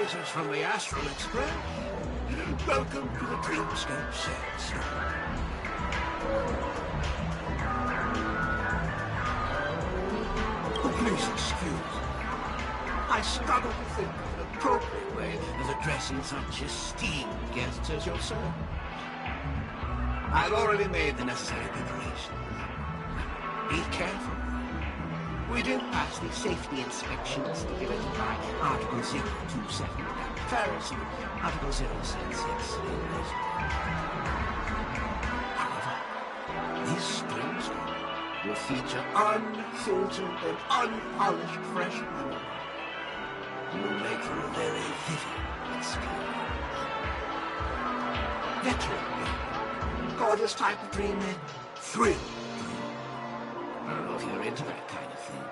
visitors from the Astral Express. Welcome to the Dreamscape set. Oh, please excuse me. I struggle to think of an appropriate way of addressing such esteemed guests as yourself. I've already made the necessary preparations. Be careful. We did pass the safety inspection stipulated by Article 027 in comparison to Article 076 in this. However, this Dreamscape will feature unfiltered and unpolished fresh metal. It will make for a very vivid experience. Veteran game. Gorgeous type of dream then. Thrill dream. I don't know if you're into that kind of thing.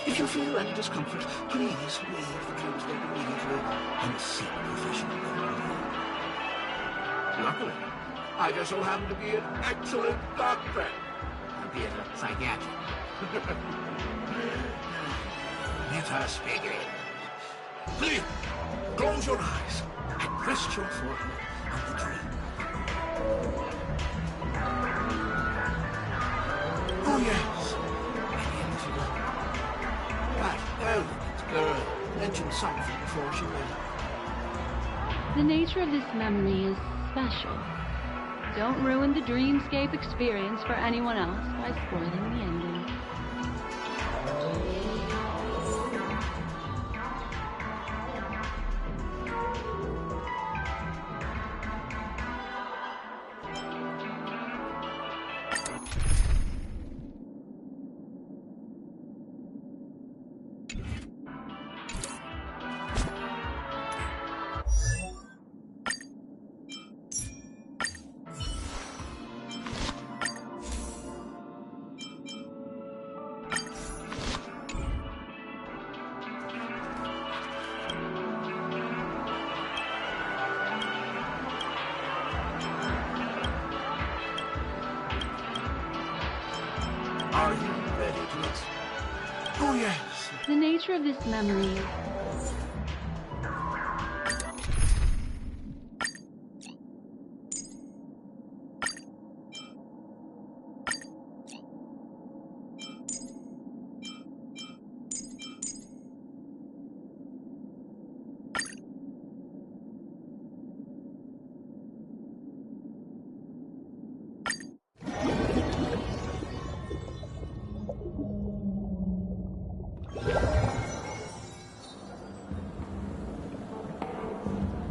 If you feel any discomfort, please leave the Dreamscape immediately and seek professional help. Luckily, I just so happen to be an excellent doctor. Be it a psychiatric. Let us begin. Please, close your eyes and rest your forehead on the dream. Oh, yes. That elegant girl mentioned something before she went. The nature of this memory is special. Don't ruin the Dreamscape experience for anyone else by spoiling the ending. Are you ready to listen? Oh, yes. The nature of this memory.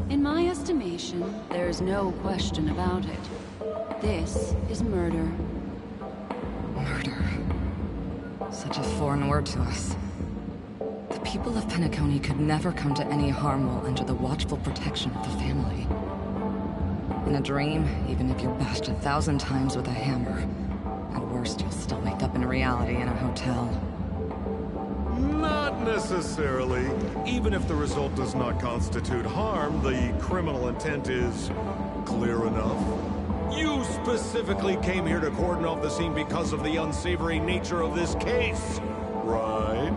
In my estimation, there's no question about it. This is murder. Murder. Such a foreign word to us. The people of Penacony could never come to any harm while under the watchful protection of the family. In a dream, even if you're bashed 1,000 times with a hammer, at worst you'll still wake up in reality in a hotel. Not necessarily. Even if the result does not constitute harm, the criminal intent is clear enough. You specifically came here to cordon off the scene because of the unsavory nature of this case, right?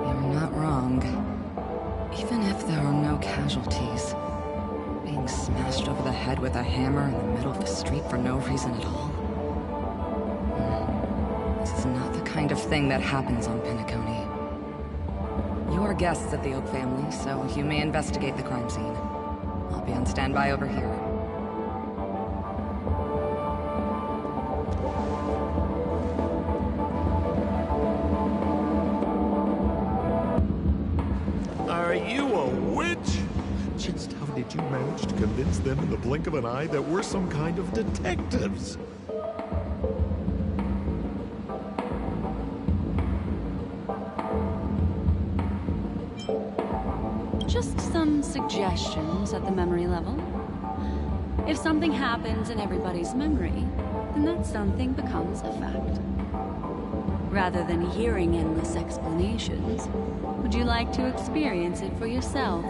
You're not wrong. Even if there are no casualties, being smashed over the head with a hammer in the middle of the street for no reason at all. This is not the kind of thing that happens on Penacony. You are guests of the Oak family, so you may investigate the crime scene. I'll be on standby over here. Are you a witch? Just how did you manage to convince them in the blink of an eye that we're some kind of detectives? Just some suggestions at the memory level. If something happens in everybody's memory, then that something becomes a fact. Rather than hearing endless explanations, would you like to experience it for yourself?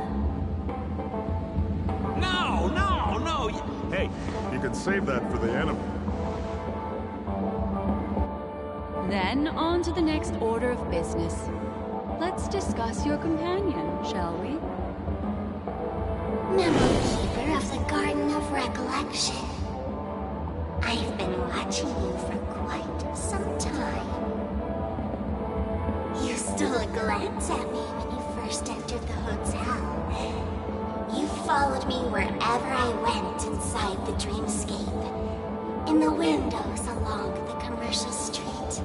No, no, no! Hey, you can save that for the enemy. Then on to the next order of business. Let's discuss your companion, shall we? Memo Keeper of the Garden of Recollection. I've been watching you for quite some time. You stole a glance at me when you first entered the hotel. You followed me wherever I went inside the dreamscape. In the windows along the commercial street.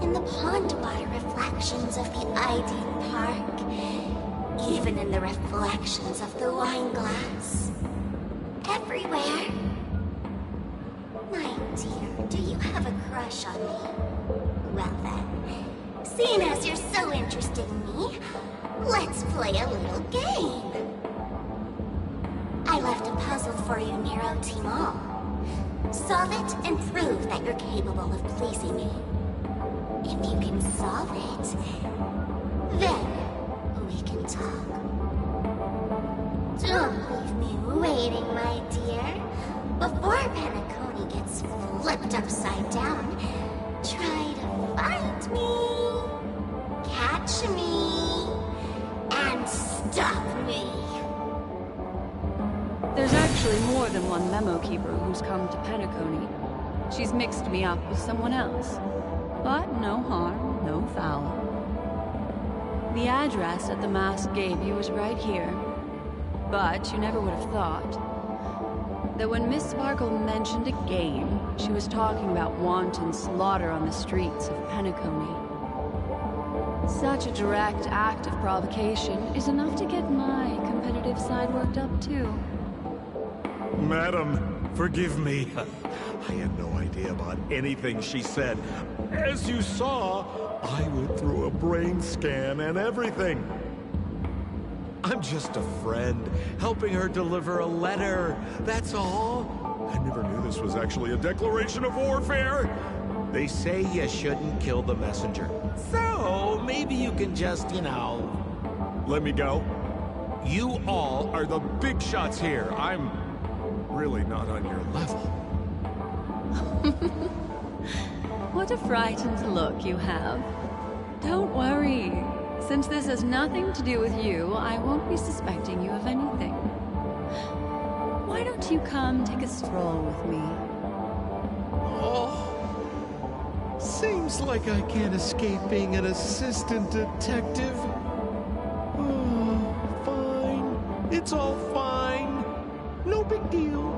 In the pond water reflections of the Iden Park. Even in the reflections of the wine glass. Everywhere. My dear, do you have a crush on me? Well then, seeing as you're so interested in me, let's play a little game. I left a puzzle for you near OT Mall. Solve it and prove that you're capable of pleasing me. If you can solve it, then we can talk. Don't leave me waiting, my dear. Before Penacony gets flipped upside down, try to find me, catch me, and stop me. There's actually more than one Memo Keeper who's come to Penacony. She's mixed me up with someone else. But no harm, no foul. The address that the mask gave you is right here. But you never would have thought that when Miss Sparkle mentioned a game, she was talking about wanton slaughter on the streets of Penacony. Such a direct act of provocation is enough to get my competitive side worked up too. Madam, forgive me. I had no idea about anything she said. As you saw, I went through a brain scan and everything. I'm just a friend, helping her deliver a letter, that's all. I never knew this was actually a declaration of warfare. They say you shouldn't kill the messenger. So, maybe you can just, let me go. You all are the big shots here. I'm really not on your level. What a frightened look you have. Don't worry. Since this has nothing to do with you, I won't be suspecting you of anything. Why don't you come take a stroll with me? Oh, seems like I can't escape being an assistant detective. Oh, fine. It's all fine. No big deal.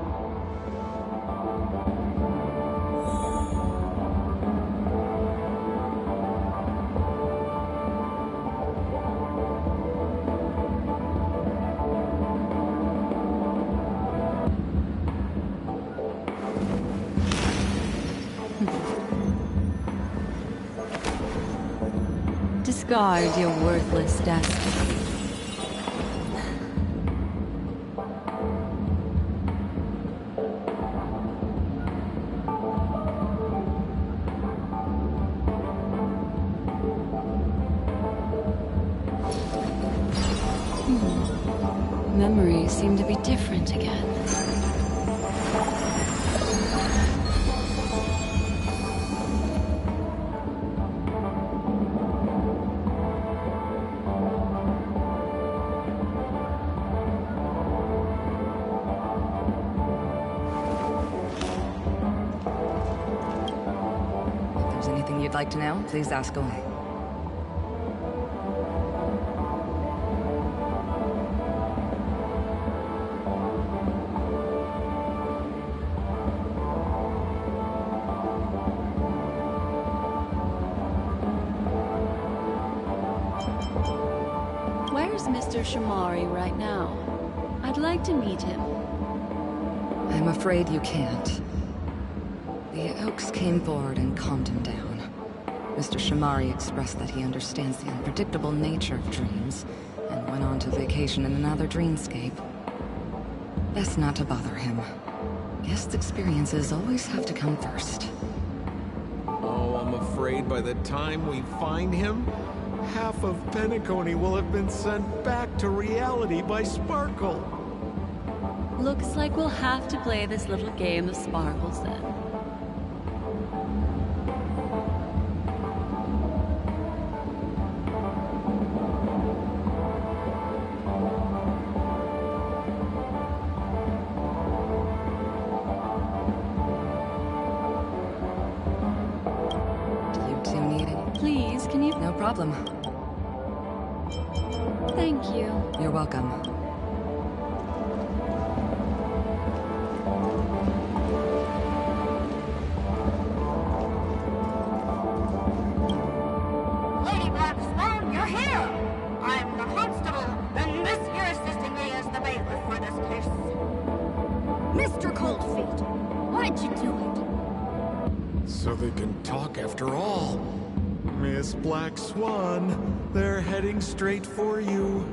Discard your worthless destiny. Memories seem to be different again. If there's anything you'd like to know, please ask away. Where's Mr. Shamari right now? I'd like to meet him. I'm afraid you can't. The Oaks came forward and calmed him down. Mr. Shamari expressed that he understands the unpredictable nature of dreams, and went on to vacation in another dreamscape. Best not to bother him. Guest experiences always have to come first. Oh, I'm afraid by the time we find him, half of Penacony will have been sent back to reality by Sparkle. Looks like we'll have to play this little game of sparkles then. Please, can you... No problem. Thank you. You're welcome. Lady Black Swan, you're here! I'm the constable, and this here assisting me is the bailiff for this case. Mr. Coldfeet, why'd you do it? So they can talk after all. Miss Black Swan, they're heading straight for you.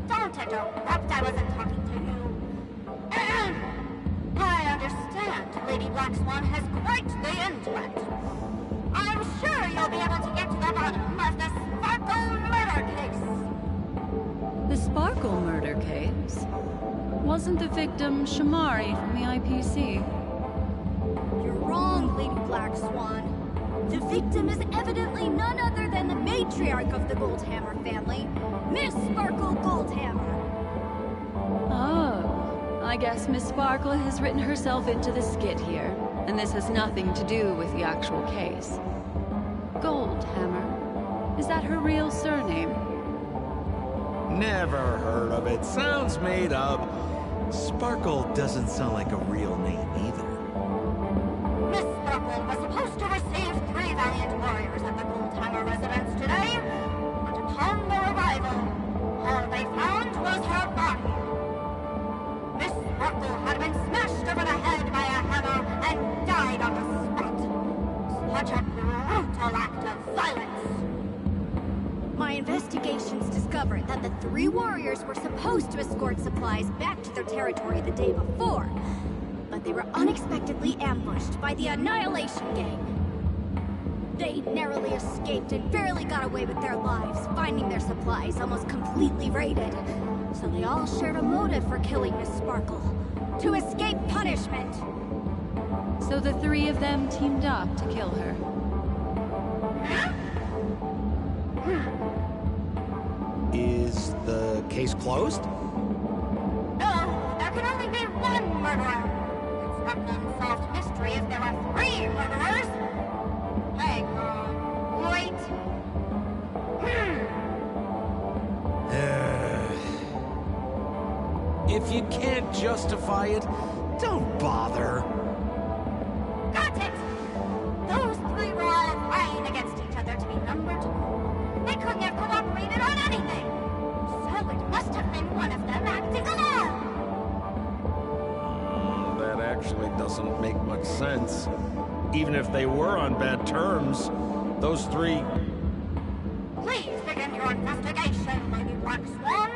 Don't interrupt, I wasn't talking to you. I understand Lady Black Swan has quite the intellect. I'm sure you'll be able to get to the bottom of the Sparkle murder case. The Sparkle murder case? Wasn't the victim Shamari from the IPC? You're wrong, Lady Black Swan. The victim is evidently none other than the matriarch of the Goldhammer family, Miss Sparkle Goldhammer. Oh, I guess Miss Sparkle has written herself into the skit here, and this has nothing to do with the actual case. Goldhammer? Is that her real surname? Never heard of it. Sounds made up. Sparkle doesn't sound like a real name either. Miss Sparkle was supposed to receive 3 valiant warriors at the Goldhammer residence today, but upon their arrival, all they found was her body. Miss Sparkle had been smashed over the head by a hammer and died on the spot. Such a brutal act of violence. My investigations discovered that the 3 warriors were supposed to escort supplies back to their territory the day before, but they were unexpectedly ambushed by the Annihilation Gang. They narrowly escaped and barely got away with their lives, finding their supplies almost completely raided. So they all shared a motive for killing Miss Sparkle, to escape punishment. So the 3 of them teamed up to kill her. Is the case closed? No, there can only be one murderer. It's not an unsolved mystery if there are 3 murderers. Hang on, wait. If you can't justify it, don't bother. Got it! Those 3 were all vying against each other to be numbered. They couldn't have cooperated on anything. So it must have been one of them acting alone. That actually doesn't make much sense. Even if they were on bad terms, those 3... Please begin your investigation, Lady Black Swan.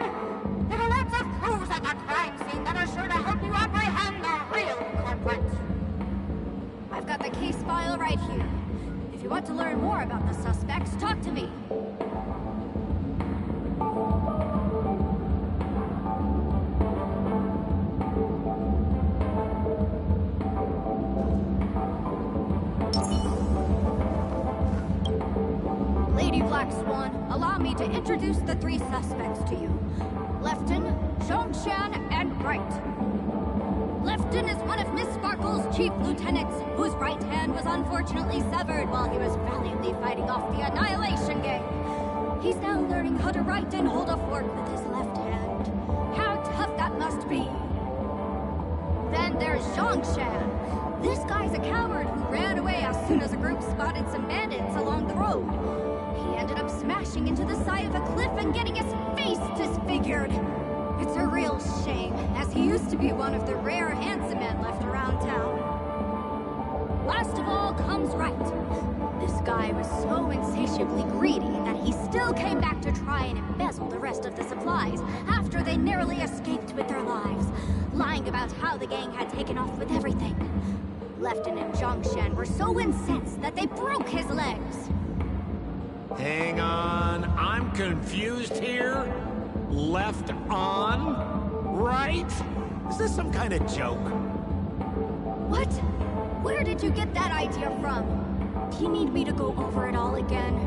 There are lots of clues at the crime scene that are sure to help you apprehend the real culprit. I've got the case file right here. If you want to learn more about the suspects, talk to me. Lady Black Swan, allow me to introduce the 3 suspects to you. Lefton, Zhongshan, and Bright. Lefton is one of Miss Sparkle's chief lieutenants, whose right hand was unfortunately severed while he was valiantly fighting off the Annihilation Gang. He's now learning how to write and hold a fork with his left hand. How tough that must be. Then there's Zhongshan. This guy's a coward who ran away as soon as a group spotted some bandits along the road. He ended up smashing into the side of a cliff and getting his face disfigured. It's a real shame, as he used to be one of the rare handsome men left around town. Last of all comes Wright. This guy was so insatiably greedy that he still came back to try and embezzle the rest of the supplies after they narrowly escaped with their lives, lying about how the gang had taken off with everything. Lefton and Zhongshan were so incensed that they broke his legs. Hang on, I'm confused here. Left on? Right? Is this some kind of joke? What? Where did you get that idea from? Do you need me to go over it all again?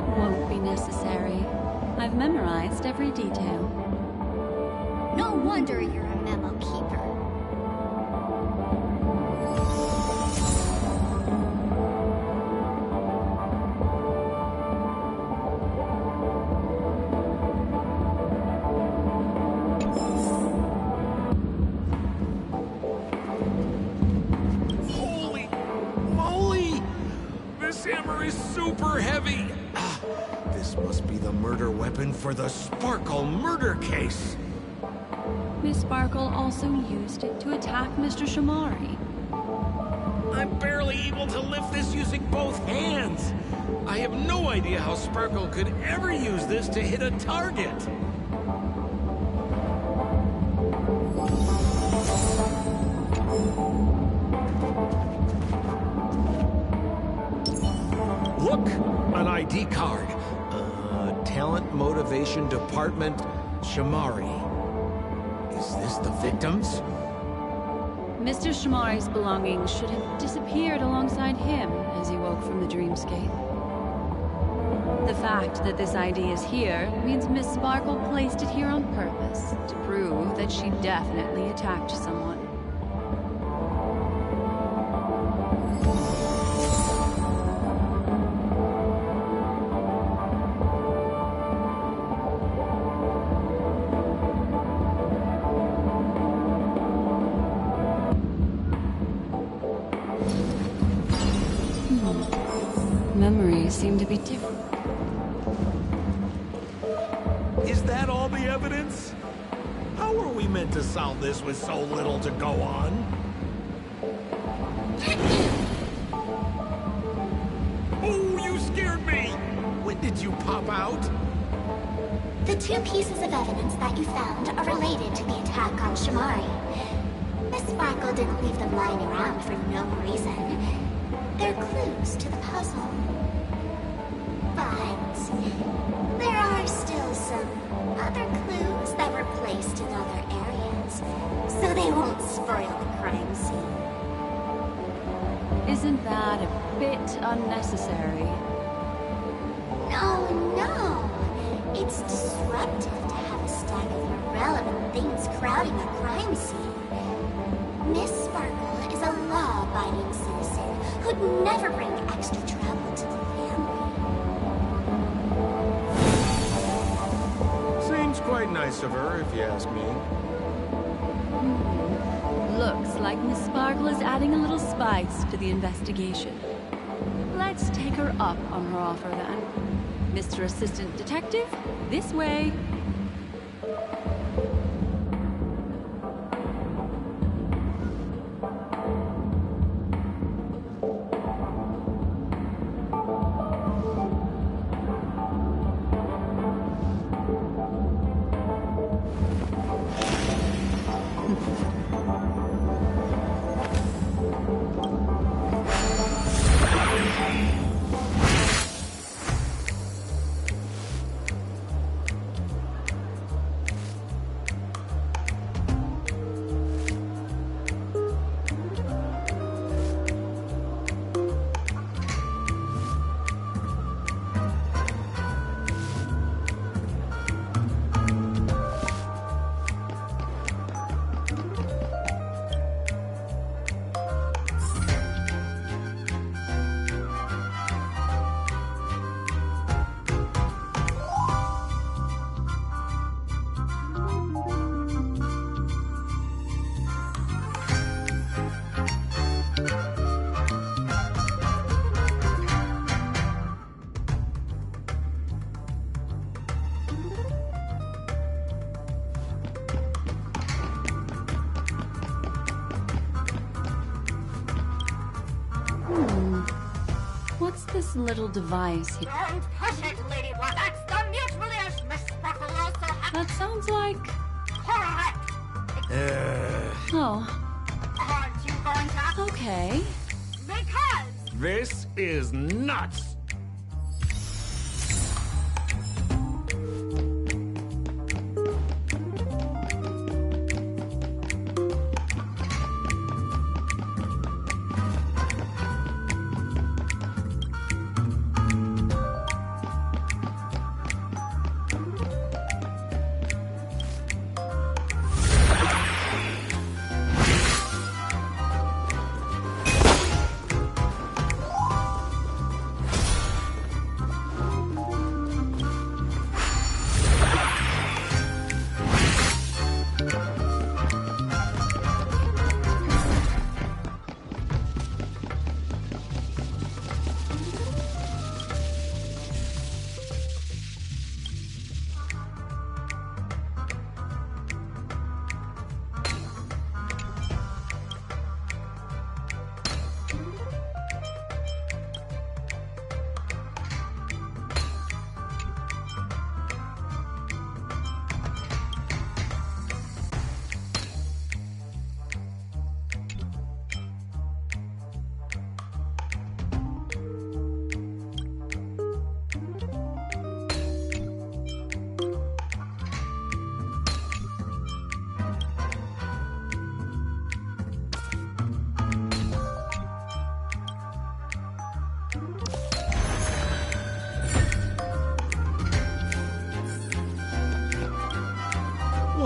That won't be necessary. I've memorized every detail. No wonder you're a memo keeper. Holy moly! This hammer is super heavy! This must be the murder weapon for the Sparkle murder case. Miss Sparkle also used it to attack Mr. Shamari. I'm barely able to lift this using both hands. I have no idea how Sparkle could ever use this to hit a target. Look, an ID card. Talent Motivation Department, Shamari. Is this the victims? Mr. Shamari's belongings should have disappeared alongside him as he woke from the dreamscape. The fact that this ID is here means Miss Sparkle placed it here on purpose to prove that she definitely attacked someone. Memories seem to be different. Is that all the evidence? How are we meant to solve this with so little to go on? Oh, you scared me! When did you pop out? The two pieces of evidence that you found are related to the attack on Shamari. Miss Sparkle didn't leave them lying around for no reason. They're clues to the puzzle. But there are still some other clues that were placed in other areas, so they won't spoil the crime scene. Isn't that a bit unnecessary? No, no. It's disruptive to have a stack of irrelevant things crowding a crime scene. Miss Sparkle is a law-abiding citizen who'd never bring extra trouble to the family. Seems quite nice of her, if you ask me. Looks like Miss Sparkle is adding a little spice to the investigation. Let's take her up on her offer then. Mr. Assistant Detective, this way. What's this little device here? Don't push it, Lady Black. That's the mute-release Miss Sparkle also has. That sounds like... Correct. Oh, Aren't you going to? okay. Because This is nuts!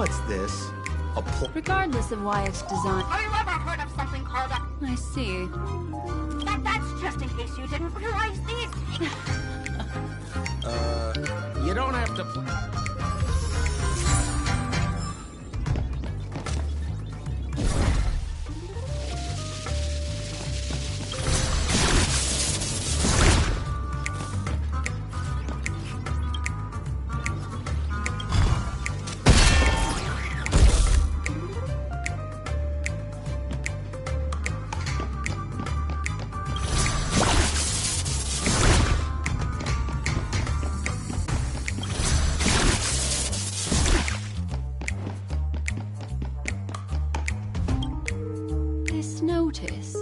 What's this? A Regardless of why it's designed... Have you ever heard of something called a... I see. That's just in case you didn't realize these... You don't have to... Notice.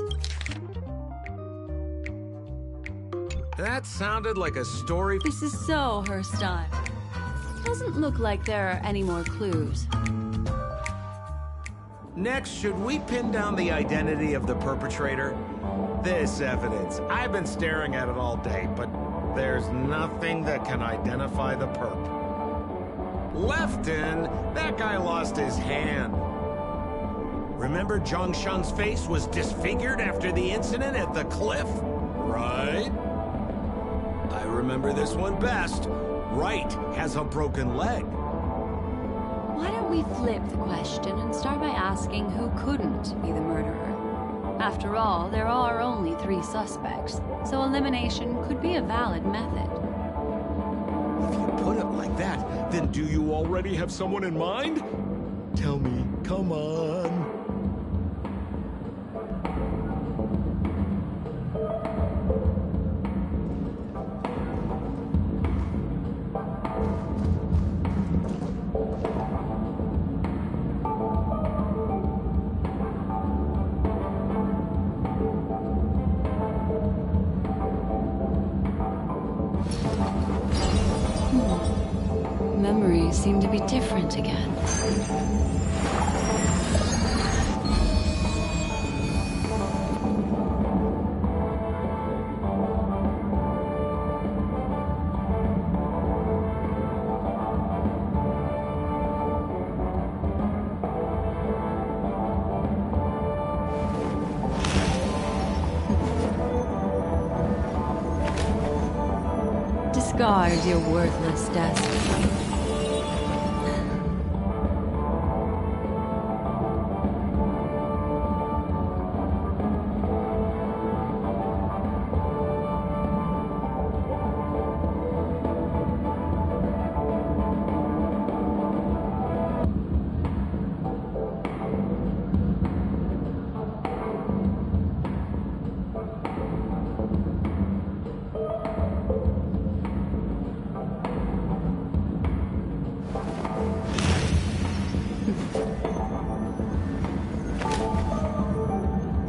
That sounded like a story. This is so her style. Doesn't look like there are any more clues. Next, should we pin down the identity of the perpetrator? This evidence. I've been staring at it all day, but there's nothing that can identify the perp. Lefton, that guy lost his hand. Remember Zhongshan's face was disfigured after the incident at the cliff? Right? I remember this one best. Right has a broken leg. Why don't we flip the question and start by asking who couldn't be the murderer? After all, there are only 3 suspects, so elimination could be a valid method. If you put it like that, then do you already have someone in mind? Tell me, come on. Memories seem to be different again. Discard your worthless destiny.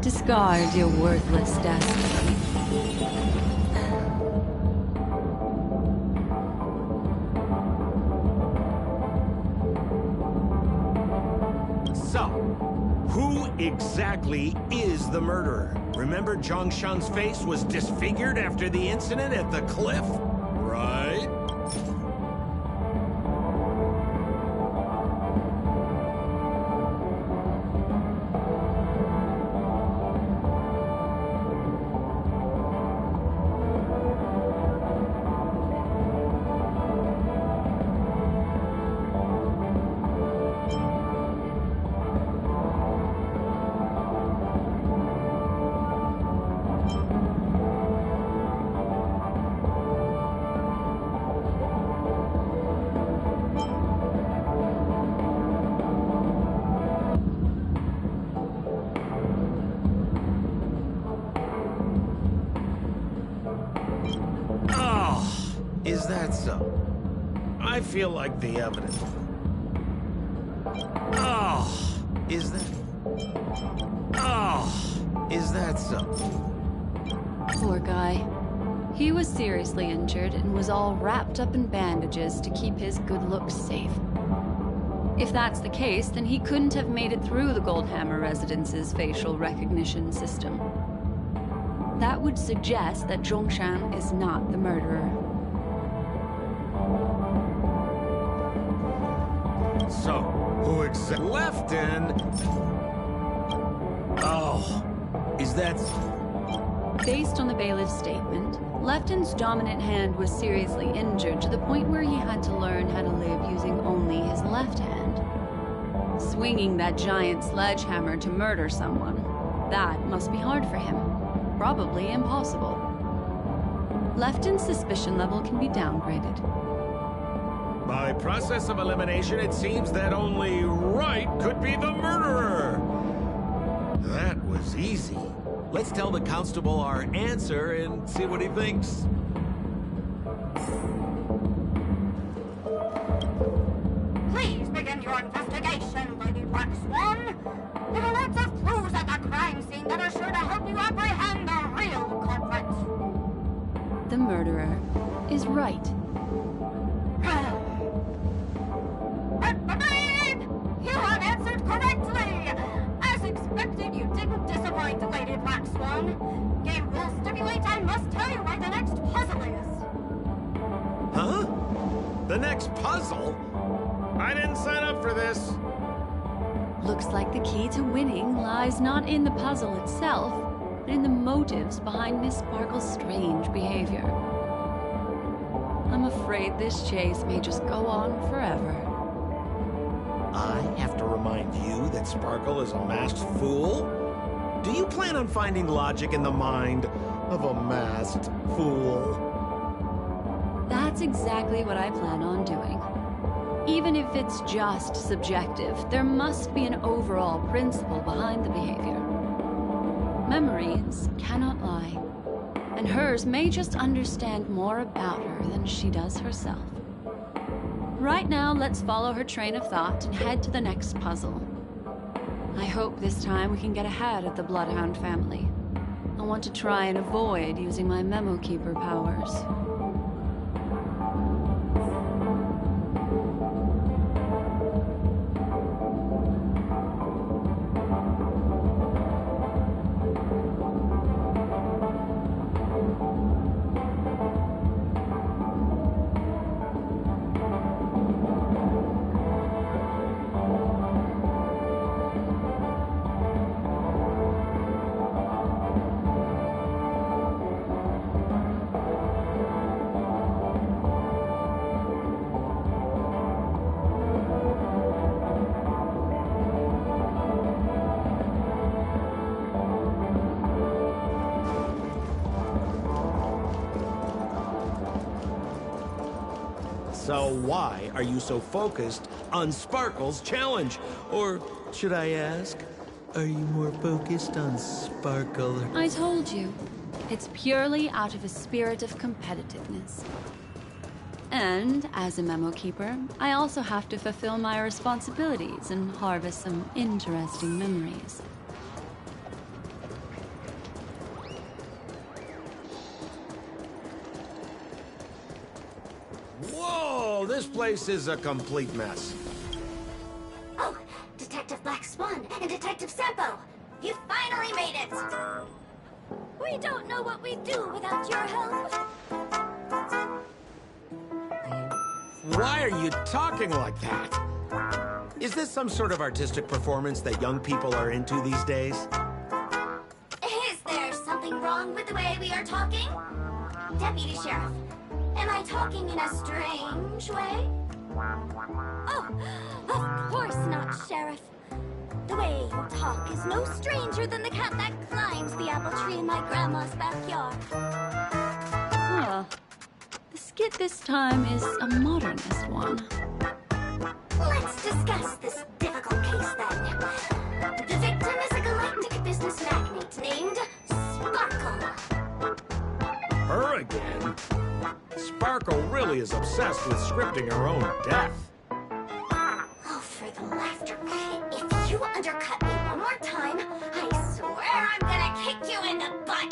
Discard your worthless destiny. So, who exactly is the murderer? Remember Zhongshan's face was disfigured after the incident at the cliff? Right? Is that so? I feel like the evidence. Is that so? Poor guy. He was seriously injured and was all wrapped up in bandages to keep his good looks safe. If that's the case, then he couldn't have made it through the Goldhammer Residence's facial recognition system. That would suggest that Zhongshan is not the murderer. So, Who exactly? Lefton! Oh, is that... Based on the bailiff's statement, Lefton's dominant hand was seriously injured to the point where he had to learn how to live using only his left hand. Swinging that giant sledgehammer to murder someone, that must be hard for him. Probably impossible. Lefton's suspicion level can be downgraded. By process of elimination, it seems that only Wright could be the murderer. That was easy. Let's tell the constable our answer and see what he thinks. Please begin your investigation, Lady Black Swan. There are lots of clues at the crime scene that are sure to help you apprehend the real culprit. The murderer is Wright. You have answered correctly! As expected, you didn't disappoint, Lady Black Swan. Game rules stipulate I must tell you where the next puzzle is. Huh? The next puzzle? I didn't sign up for this. Looks like the key to winning lies not in the puzzle itself, but in the motives behind Miss Sparkle's strange behavior. I'm afraid this chase may just go on forever. I have to remind you that Sparkle is a masked fool? Do you plan on finding logic in the mind of a masked fool? That's exactly what I plan on doing. Even if it's just subjective, there must be an overall principle behind the behavior. Memories cannot lie, and hers may just understand more about her than she does herself. Right now, let's follow her train of thought and head to the next puzzle. I hope this time we can get ahead of the Bloodhound family. I want to try and avoid using my Memo Keeper powers. So why are you so focused on Sparkle's challenge? Or should I ask, are you more focused on Sparkle? I told you, it's purely out of a spirit of competitiveness. And as a Memo Keeper, I also have to fulfill my responsibilities and harvest some interesting memories. Whoa, this place is a complete mess. Oh, Detective Black Swan and Detective Sempo! You finally made it! We don't know what we'd do without your help. Why are you talking like that? Is this some sort of artistic performance that young people are into these days? Is there something wrong with the way we are talking? Deputy Sheriff, am I talking in a strange way? Oh, of course not, Sheriff. The way you talk is no stranger than the cat that climbs the apple tree in my grandma's backyard. Huh. The skit this time is a modernist one. Let's discuss this difficult case then. The victim is a galactic business magnate named Sparkle. Her again? Sparkle really is obsessed with scripting her own death. Oh, for the laughter. If you undercut me one more time, I swear I'm gonna kick you in the butt.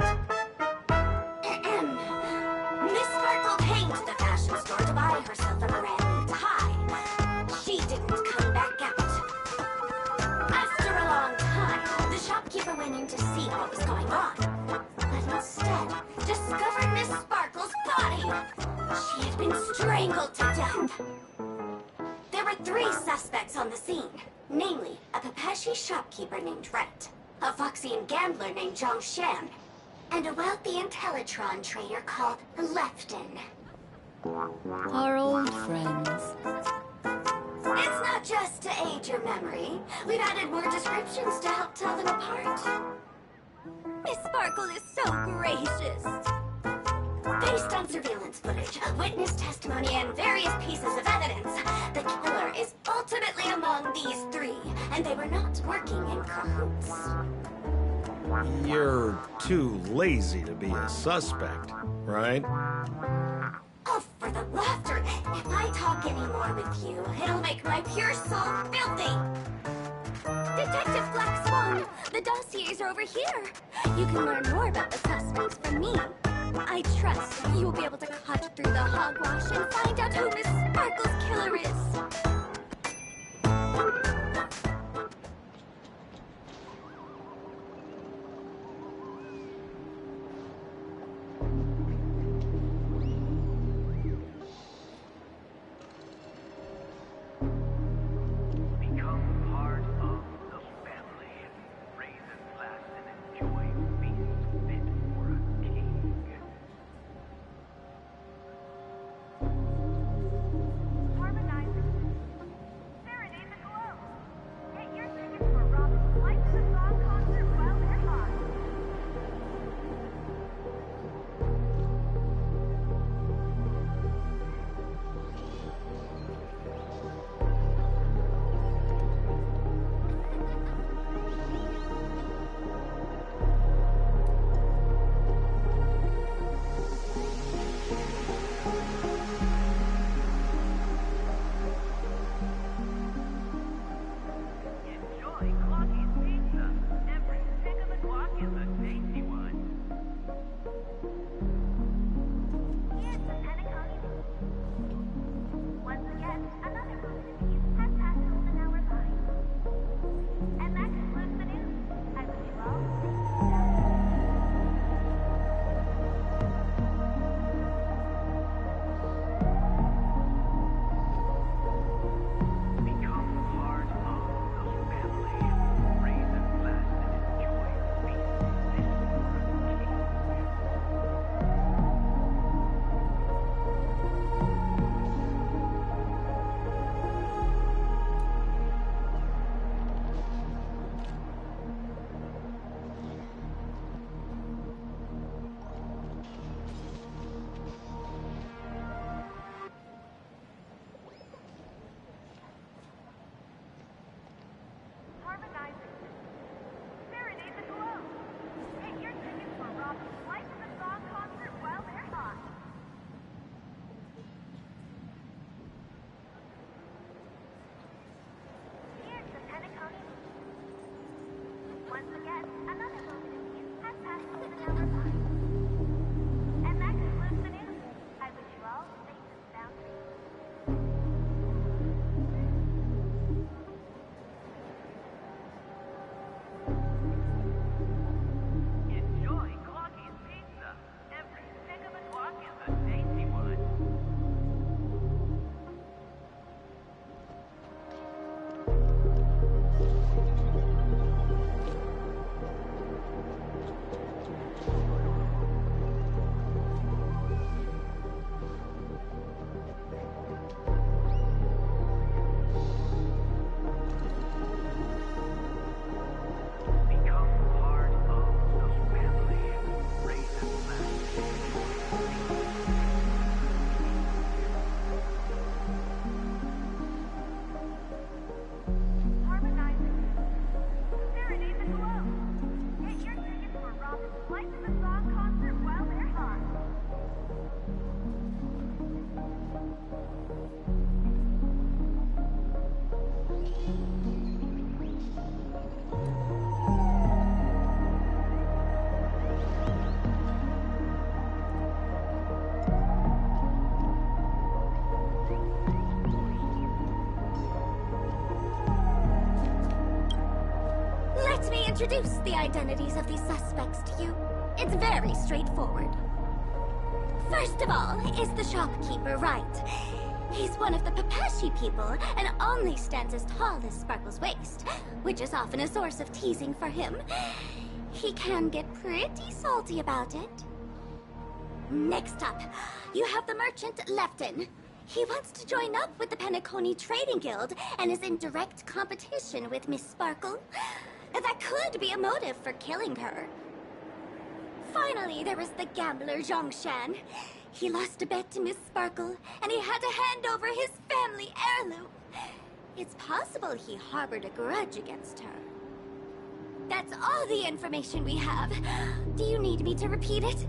Miss Sparkle came to the fashion store to buy herself a brand new tie. She didn't come back out. After a long time, the shopkeeper went in to see what was going on, but instead discovered Miss Sparkle's body. She had been strangled to death. There were are 3 suspects on the scene. Namely, a Pepeshi shopkeeper named Wright, a Foxian gambler named Zhang Shan, and a wealthy Intellitron trader called Lefton. Our old friends. It's not just to aid your memory. We've added more descriptions to help tell them apart. Miss Sparkle is so gracious. Based on surveillance footage, witness testimony, and various pieces of evidence, the killer is ultimately among these 3, and they were not working in cahoots. You're too lazy to be a suspect, right? Oh, for the laughter! If I talk anymore with you, it'll make my pure soul filthy! Detective Black Swan, the dossiers are over here. You can learn more about the suspects from me. I trust you will be able to cut through the hogwash and find out who Miss Sparkle's killer is. Introduce the identities of these suspects to you. It's very straightforward. First of all is the shopkeeper, Wright. He's one of the Papashi people, and only stands as tall as Sparkle's waist, which is often a source of teasing for him. He can get pretty salty about it. Next up, you have the merchant Lefton. He wants to join up with the Penacony Trading Guild and is in direct competition with Miss Sparkle. That could be a motive for killing her. Finally, there is the gambler Zhongshan. He lost a bet to Miss Sparkle, and he had to hand over his family heirloom. It's possible he harbored a grudge against her. That's all the information we have. Do you need me to repeat it?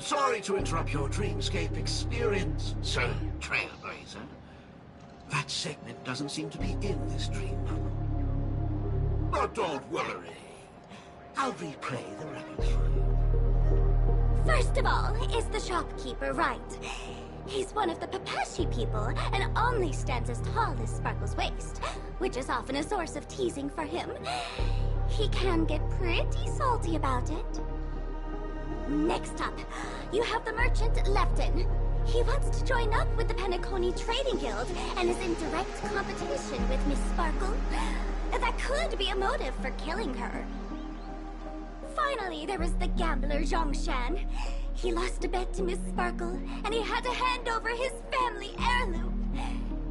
Sorry to interrupt your dreamscape experience, Sir Trailblazer. That segment doesn't seem to be in this dream bubble. But don't worry. I'll replay the record for you. First of all, is the shopkeeper right? He's one of the Papashi people and only stands as tall as Sparkle's waist, which is often a source of teasing for him. He can get pretty salty about it. Next up, you have the merchant Lefton. He wants to join up with the Penacony Trading Guild and is in direct competition with Miss Sparkle. That could be a motive for killing her. Finally, there was the gambler Zhongshan. He lost a bet to Miss Sparkle, and he had to hand over his family heirloom.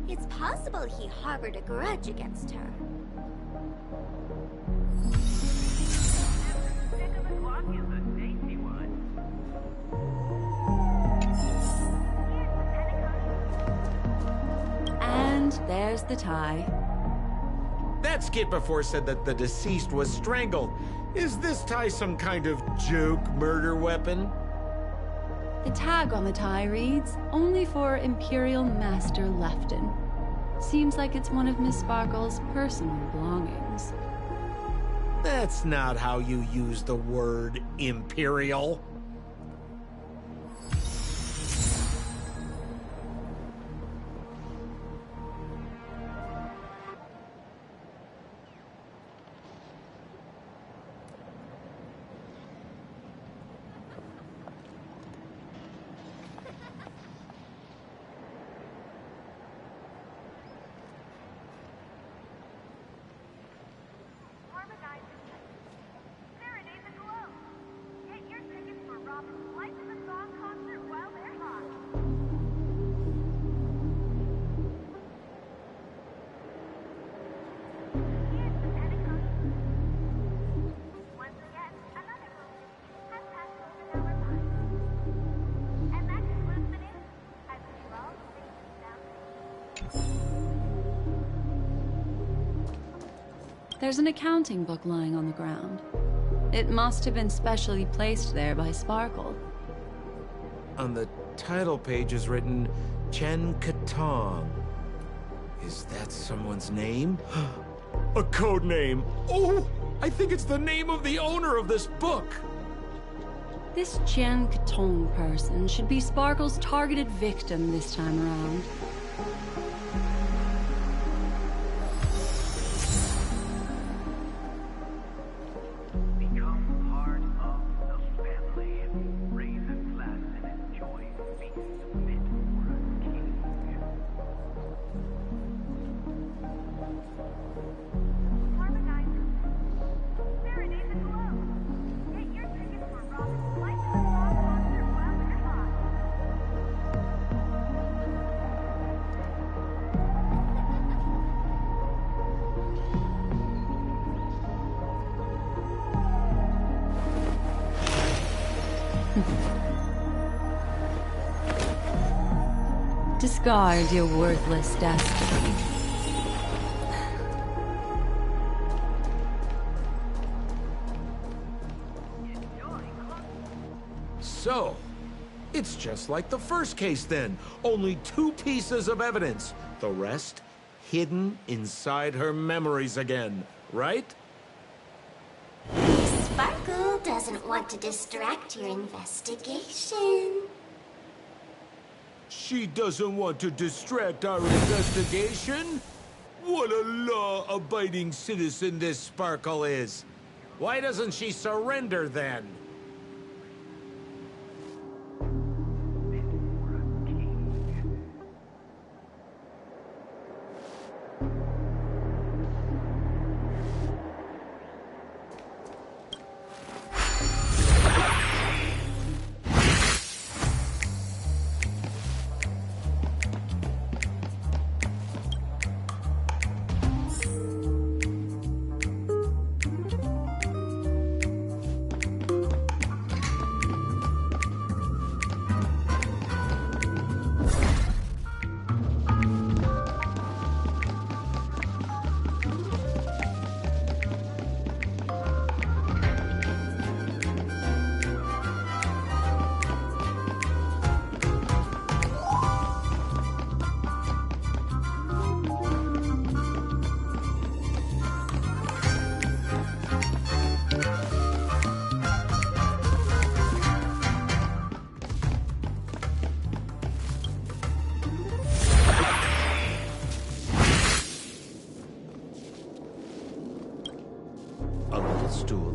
It's possible he harbored a grudge against her. And there's the tie. That skit before said that the deceased was strangled. Is this tie some kind of joke murder weapon? The tag on the tie reads, "Only for Imperial Master Lefton." Seems like it's one of Miss Sparkle's personal belongings. That's not how you use the word imperial. There's an accounting book lying on the ground. It must have been specially placed there by Sparkle. On the title page is written Chen Katong. Is that someone's name? A code name. Oh, I think it's the name of the owner of this book. This Jian Katong person should be Sparkle's targeted victim this time around. Discard your worthless destiny. So, it's just like the first case then. Only 2 pieces of evidence. The rest hidden inside her memories again, right? Sparkle doesn't want to distract your investigation. She doesn't want to distract our investigation? What a law-abiding citizen this Sparkle is. Why doesn't she surrender then?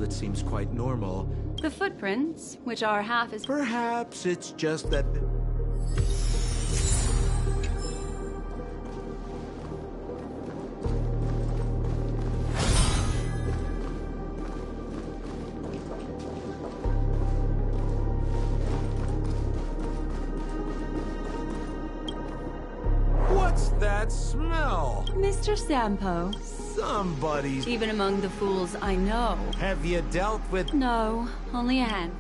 it seems quite normal. The footprints, which are half as... Perhaps it's just that... What's that smell? Mr. Sampo, Somebody's... even among the fools I know. Have you dealt with... No, only a hand.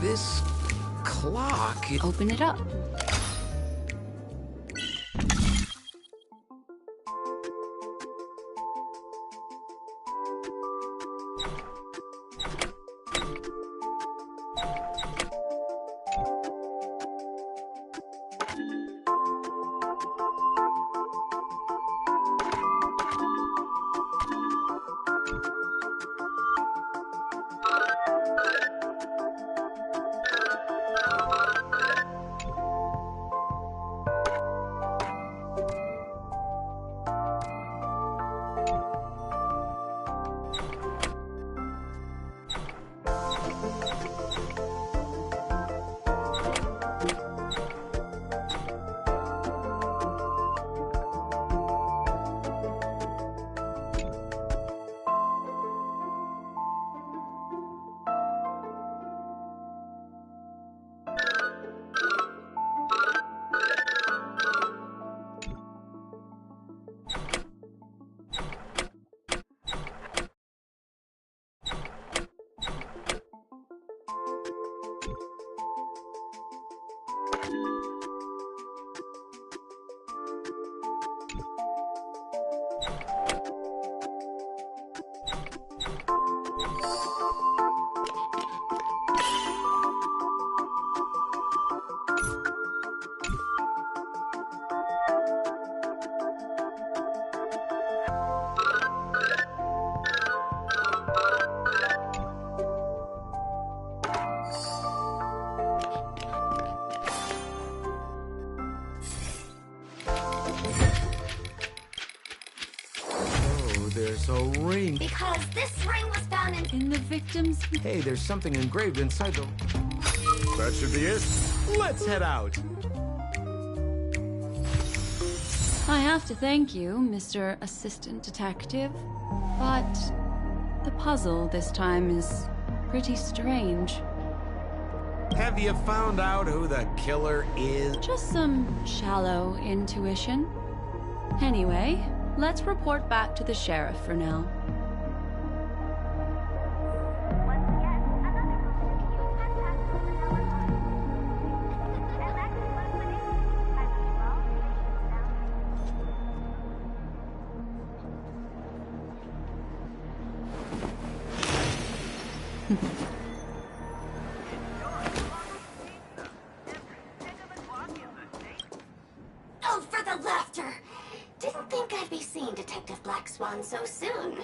This clock... Open it up. There's a ring. Because this ring was found in... In the victim's... Hey, there's something engraved inside the... That should be it. Let's head out. I have to thank you, Mr. Assistant Detective, but the puzzle this time is pretty strange. Have you found out who the killer is? Just some shallow intuition. Anyway, let's report back to the sheriff for now. Once again, another company fantastic vanilla line. Electric illumination has evolved nations now. Oh, for the laughter! Didn't think I'd be seeing Detective Black Swan so soon.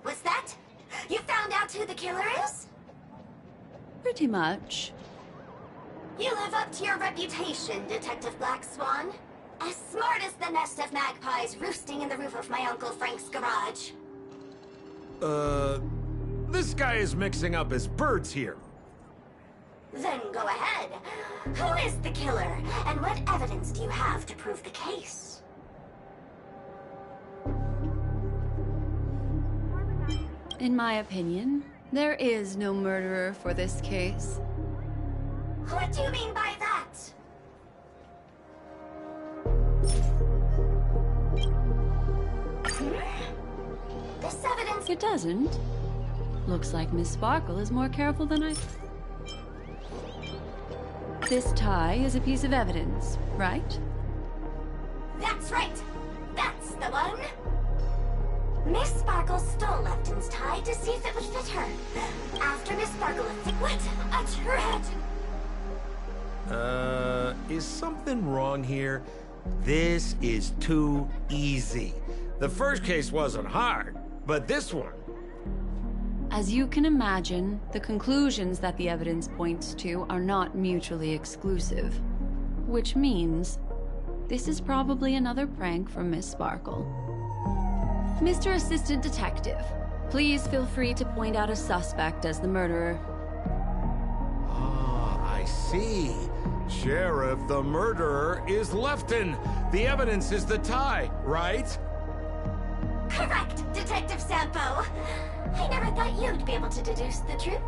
What's that? You found out who the killer is? Pretty much. You live up to your reputation, Detective Black Swan. As smart as the nest of magpies roosting in the roof of my Uncle Frank's garage. This guy is mixing up his birds here. Then go ahead. Who is the killer, and what evidence do you have to prove the case? In my opinion, there is no murderer for this case. What do you mean by that? This evidence... It doesn't. Looks like Miss Sparkle is more careful than I... This tie is a piece of evidence, right? That's right! That's the one! Miss Sparkle stole Lefton's tie to see if it would fit her. After Miss Sparkle... What? A turret! Is something wrong here? This is too easy. The first case wasn't hard, but this one... As you can imagine, the conclusions that the evidence points to are not mutually exclusive. Which means, this is probably another prank from Miss Sparkle. Mr. Assistant Detective, please feel free to point out a suspect as the murderer. Ah, I see. Sheriff, the murderer is Lefton. The evidence is the tie, right? Correct, Detective Sampo. I never thought you'd be able to deduce the truth.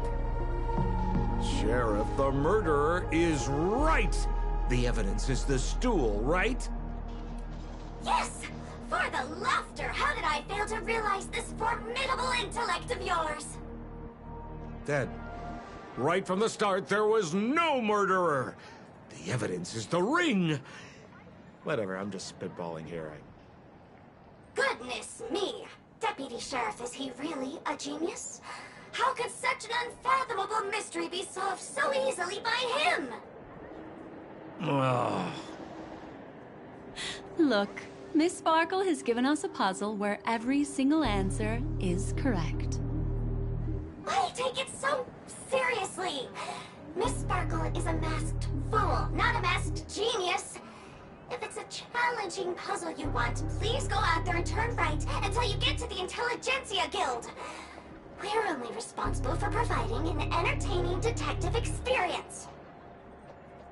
Sheriff, the murderer is right. The evidence is the stool, right? Yes! For the laughter, how did I fail to realize this formidable intellect of yours? Dad, right from the start, there was no murderer. The evidence is the ring. Whatever, I'm just spitballing here. Goodness me! Deputy Sheriff, is he really a genius? How could such an unfathomable mystery be solved so easily by him? Oh. Look, Miss Sparkle has given us a puzzle where every single answer is correct. I take it so seriously. Miss Sparkle is a masked fool, not a masked genius. If it's a challenging puzzle you want, please go out there and turn right until you get to the Intelligentsia Guild. We're only responsible for providing an entertaining detective experience.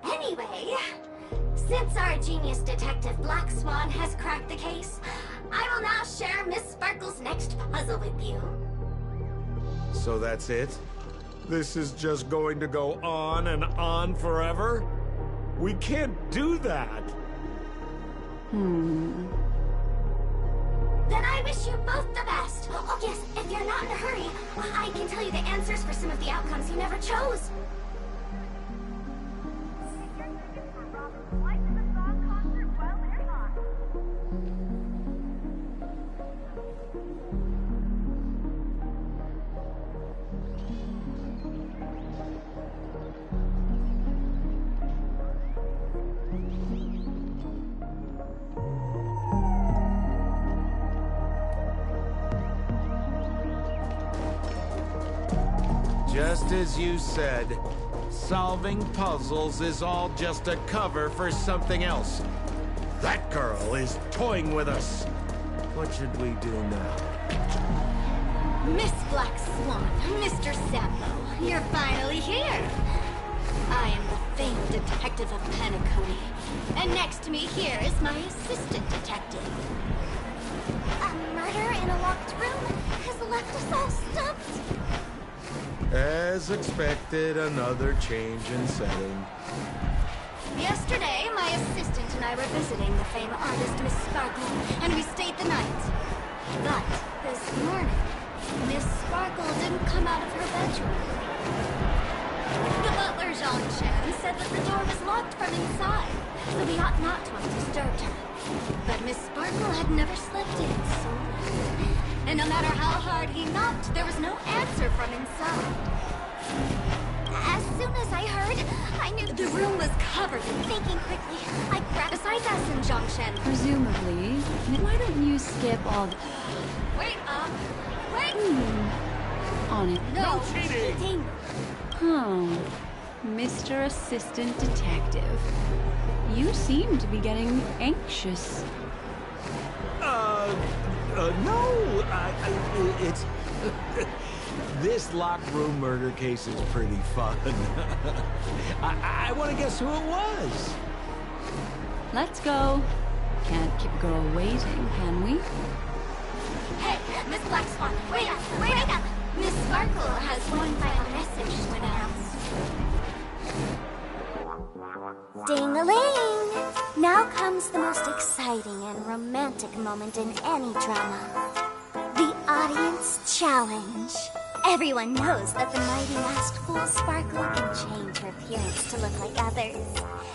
Anyway, since our genius detective Black Swan has cracked the case, I will now share Miss Sparkle's next puzzle with you. So that's it? This is just going to go on and on forever? We can't do that. Hmm. Then I wish you both the best. Oh yes, if you're not in a hurry, I can tell you the answers for some of the outcomes you never chose. Just as you said, solving puzzles is all just a cover for something else. That girl is toying with us. What should we do now? Miss Black Swan, Mr. Sampo, you're finally here. I am the famed detective of Penacony, and next to me here is my assistant detective. A murder in a locked room has left us all stumped. As expected, another change in setting. Yesterday, my assistant and I were visiting the famed artist Miss Sparkle, and we stayed the night. But this morning, Miss Sparkle didn't come out of her bedroom. The butler, Jean-Chan, said that the door was locked from inside, so we ought not to have disturbed her. But Miss Sparkle had never slept in so long. And no matter how hard he knocked, there was no answer from inside. As soon as I heard, I knew The room was covered. Thinking quickly, I grabbed... Besides us and Zhongshan. Presumably, why don't you skip all the... Wait, wait! on it? No cheating. Huh. Mr. Assistant Detective. You seem to be getting anxious. No, it's... This locked room murder case is pretty fun. I want to guess who it was. Let's go. Can't keep a girl waiting, can we? Hey, Miss Black Swan, wait up, wait up! Miss Sparkle has one final message to announce. Ding-a-ling! Now comes the most exciting and romantic moment in any drama. The audience challenge. Everyone knows that the mighty masked fool Sparkle can change her appearance to look like others.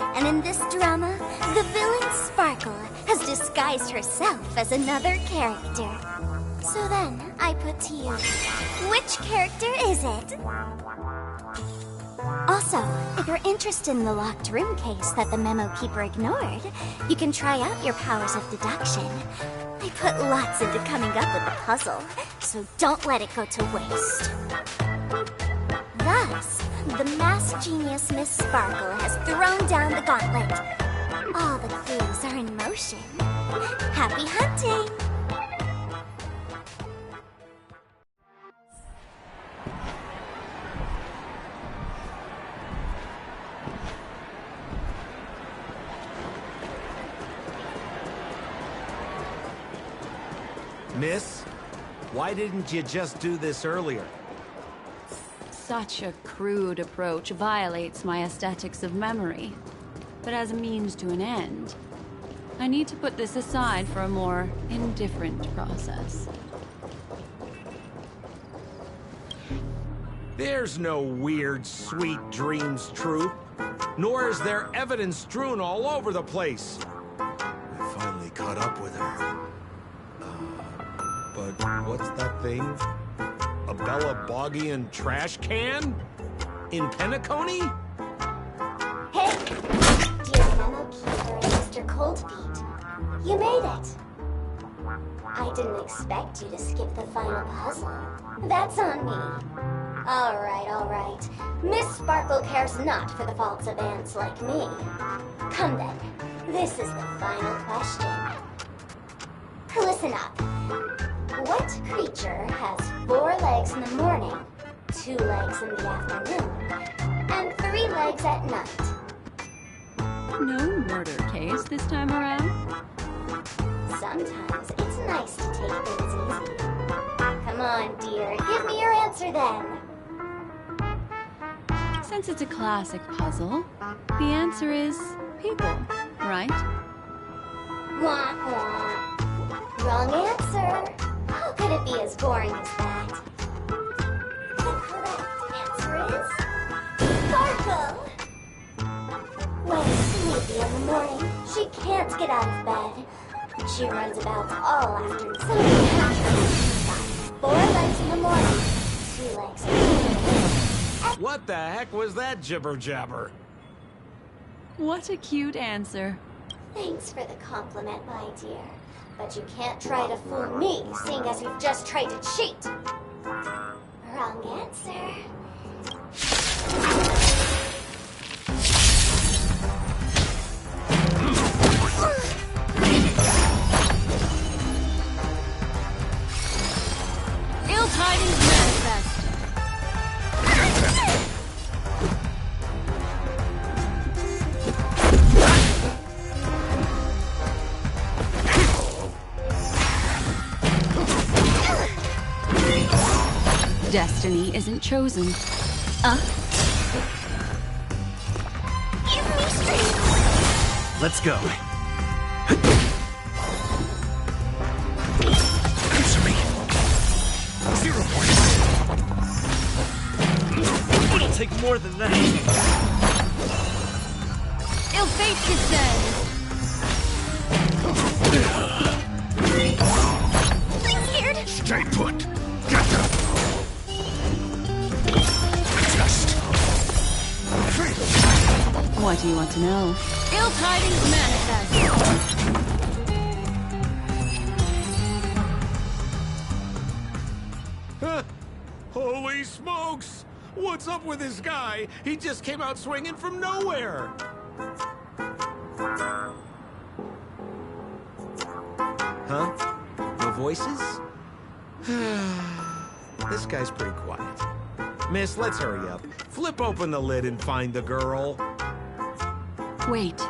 And in this drama, the villain Sparkle has disguised herself as another character. So then, I put to you, which character is it? Also, if you're interested in the locked room case that the memo keeper ignored, you can try out your powers of deduction. I put lots into coming up with the puzzle, so don't let it go to waste. Thus, the masked genius Miss Sparkle has thrown down the gauntlet. All the clues are in motion. Happy hunting! Miss, why didn't you just do this earlier? Such a crude approach violates my aesthetics of memory. But as a means to an end, I need to put this aside for a more indifferent process. There's no weird, sweet dreams truth, nor is there evidence strewn all over the place. We finally caught up with her. But what's that thing? A Bella Boggian trash can? In Penacony? Hey, dear memo keeper and Mr. Coldfeet, you made it. I didn't expect you to skip the final puzzle. That's on me. All right. Miss Sparkle cares not for the faults of ants like me. Come then, this is the final question. Listen up. What creature has 4 legs in the morning, 2 legs in the afternoon, and 3 legs at night? No murder case this time around? Sometimes it's nice to take things easy. Come on, dear, give me your answer then. Since it's a classic puzzle, the answer is people, right? Wah, wah. Wrong answer. How could it be as boring as that? The correct answer is Sparkle. When sleepy in the morning, she can't get out of bed. She runs about all afternoon. So she's got 4 legs in the morning, 2 legs in the afternoon. What the heck was that jibber-jabber? What a cute answer. Thanks for the compliment, my dear. But you can't try to fool me, seeing as you've just tried to cheat. Wrong answer. Ill tidings manifest. Destiny isn't chosen. Give me strength. Let's go. Answer me. 0 points. It'll take more than that. Ill fate descends. I'm scared. Stay put. Get them. Adjust. What do you want to know? Ill tidings manifest. Holy smokes! What's up with this guy? He just came out swinging from nowhere! Huh? No voices? This guy's pretty quiet. Miss, let's hurry up. Flip open the lid and find the girl. Wait.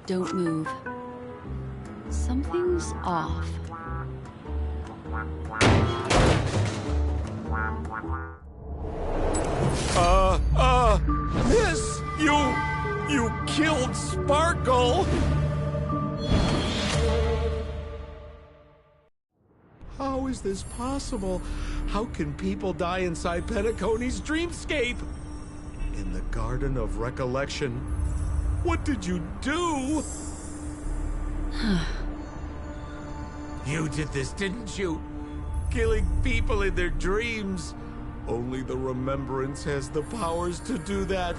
Don't move. Something's off. Miss, you killed Sparkle! How is this possible? How can people die inside Penacony's dreamscape? In the Garden of Recollection. What did you do? You did this, didn't you? Killing people in their dreams. Only the Remembrance has the powers to do that.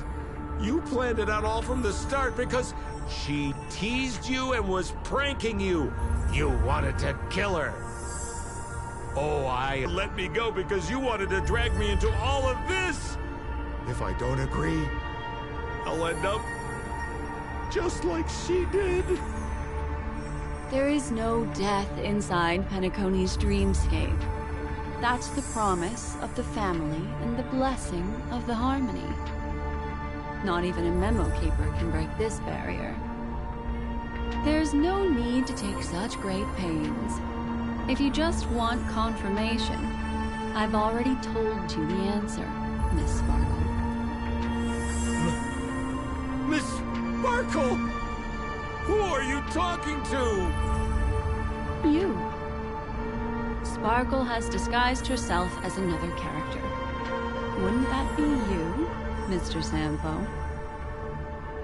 You planned it out all from the start because she teased you and was pranking you. You wanted to kill her. Oh, let me go because you wanted to drag me into all of this. If I don't agree, I'll end up just like she did. There is no death inside Penacony's dreamscape. That's the promise of the family and the blessing of the harmony. Not even a memo keeper can break this barrier. There's no need to take such great pains. If you just want confirmation, I've already told you the answer, Miss Sparkle. Miss Sparkle! Who are you talking to? You. Sparkle has disguised herself as another character. Wouldn't that be you, Mr. Sampo?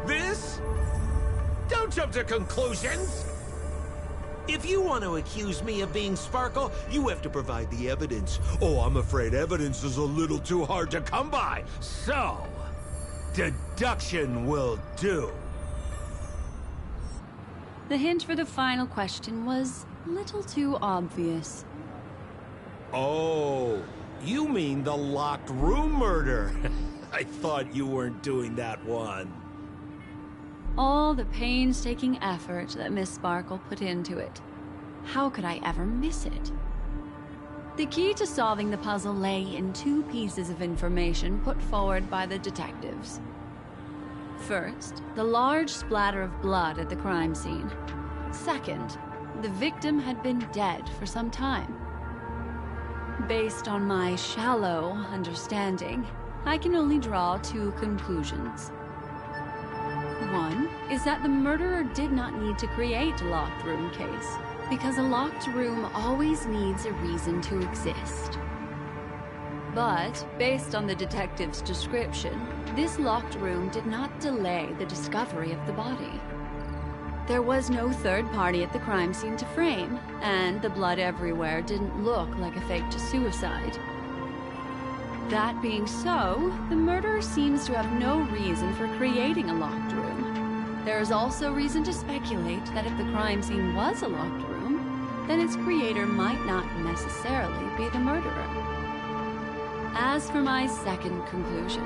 This? Don't jump to conclusions! If you want to accuse me of being Sparkle, you have to provide the evidence. Oh, I'm afraid evidence is a little too hard to come by. So, deduction will do. The hint for the final question was a little too obvious. Oh, you mean the locked room murder? I thought you weren't doing that one. All the painstaking effort that Miss Sparkle put into it. How could I ever miss it? The key to solving the puzzle lay in two pieces of information put forward by the detectives. First, the large splatter of blood at the crime scene. Second, the victim had been dead for some time. Based on my shallow understanding, I can only draw two conclusions. One is that the murderer did not need to create a locked room case, because a locked room always needs a reason to exist. But, based on the detective's description, this locked room did not delay the discovery of the body. There was no third party at the crime scene to frame, and the blood everywhere didn't look like a faked suicide. That being so, the murderer seems to have no reason for creating a locked room. There is also reason to speculate that if the crime scene was a locked room, then its creator might not necessarily be the murderer. As for my second conclusion,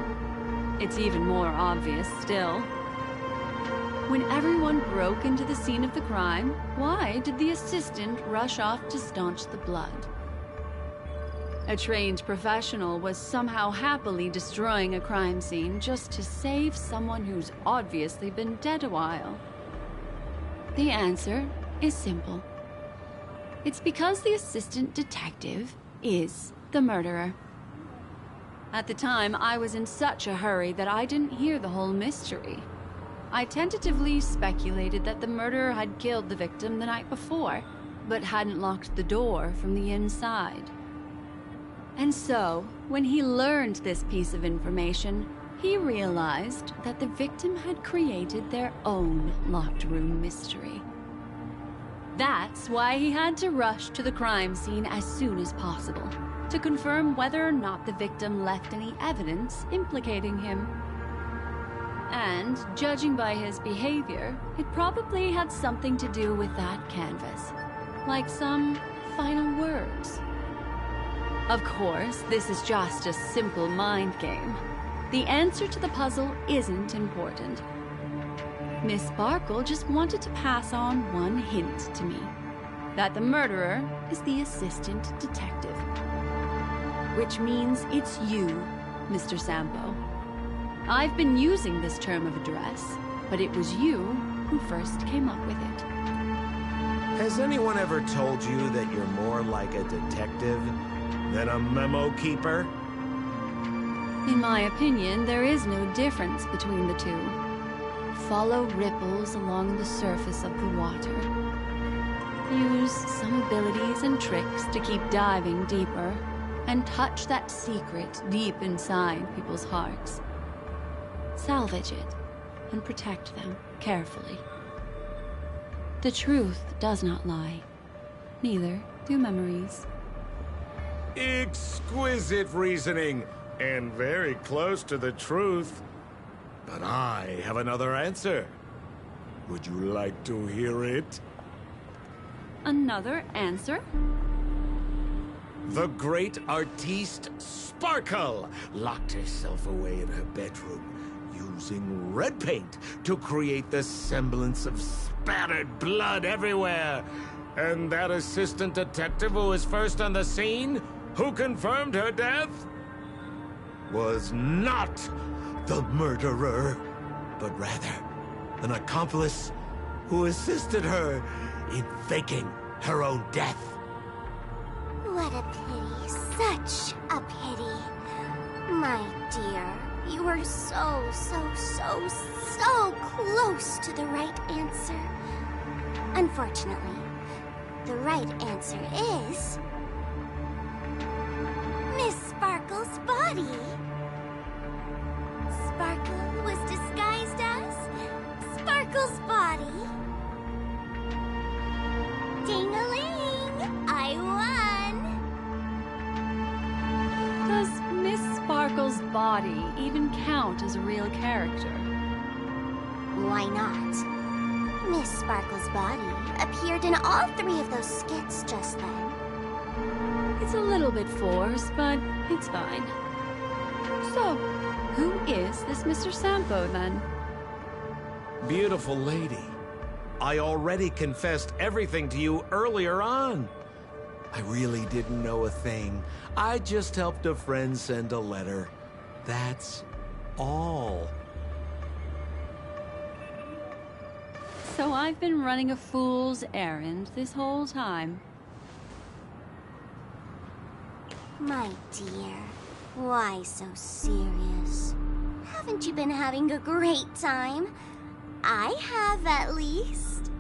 it's even more obvious still. When everyone broke into the scene of the crime, why did the assistant rush off to staunch the blood? A trained professional was somehow happily destroying a crime scene just to save someone who's obviously been dead a while. The answer is simple. It's because the assistant detective is the murderer. At the time, I was in such a hurry that I didn't hear the whole mystery. I tentatively speculated that the murderer had killed the victim the night before, but hadn't locked the door from the inside. And so, when he learned this piece of information, he realized that the victim had created their own locked room mystery. That's why he had to rush to the crime scene as soon as possible, to confirm whether or not the victim left any evidence implicating him. And, judging by his behavior, it probably had something to do with that canvas, like some final words. Of course, this is just a simple mind game. The answer to the puzzle isn't important. Miss Sparkle just wanted to pass on one hint to me, that the murderer is the assistant detective. Which means it's you, Mr. Sampo. I've been using this term of address, but it was you who first came up with it. Has anyone ever told you that you're more like a detective than a memo keeper? In my opinion, there is no difference between the two. Follow ripples along the surface of the water. Use some abilities and tricks to keep diving deeper and touch that secret deep inside people's hearts. Salvage it and protect them carefully. The truth does not lie. Neither do memories. Exquisite reasoning, and very close to the truth. But I have another answer. Would you like to hear it? Another answer? The great artiste Sparkle locked herself away in her bedroom using red paint to create the semblance of spattered blood everywhere. And that assistant detective who was first on the scene, who confirmed her death, was not the murderer, but rather an accomplice who assisted her in faking her own death. What a pity. Such a pity. My dear, you were so close to the right answer. Unfortunately, the right answer is... Miss Sparkle's body. Sparkle was disguised as Sparkle's body. Ding-a-ling! I won! Does Miss Sparkle's body even count as a real character? Why not? Miss Sparkle's body appeared in all 3 of those skits just then. It's a little bit forced, but it's fine. So, who is this Mr. Sampo, then? Beautiful lady. I already confessed everything to you earlier on. I really didn't know a thing. I just helped a friend send a letter. That's all. So I've been running a fool's errand this whole time. My dear, why so serious? Haven't you been having a great time? I have, at least.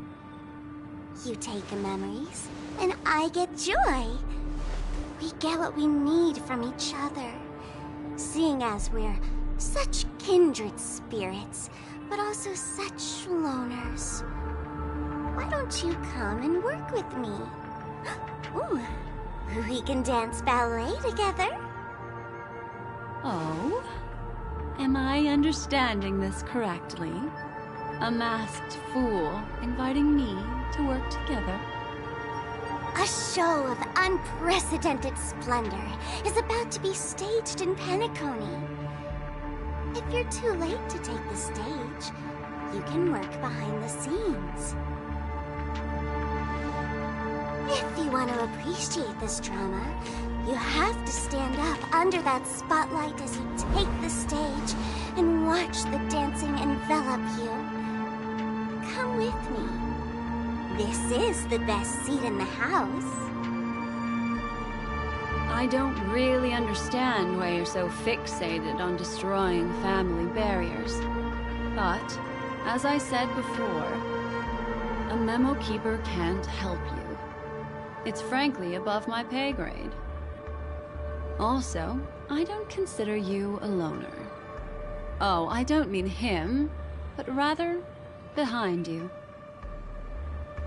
You take memories, and I get joy. We get what we need from each other. Seeing as we're such kindred spirits, but also such loners. Why don't you come and work with me? Ooh, we can dance ballet together. Oh? Am I understanding this correctly? A masked fool inviting me to work together? A show of unprecedented splendor is about to be staged in Penacony. If you're too late to take the stage, you can work behind the scenes. If you want to appreciate this drama, you have to stand up under that spotlight as you take the stage and watch the dancing envelop you. Come with me. This is the best seat in the house. I don't really understand why you're so fixated on destroying family barriers. But, as I said before, a memo keeper can't help you. It's frankly above my pay grade. Also, I don't consider you a loner. Oh, I don't mean him, but rather behind you.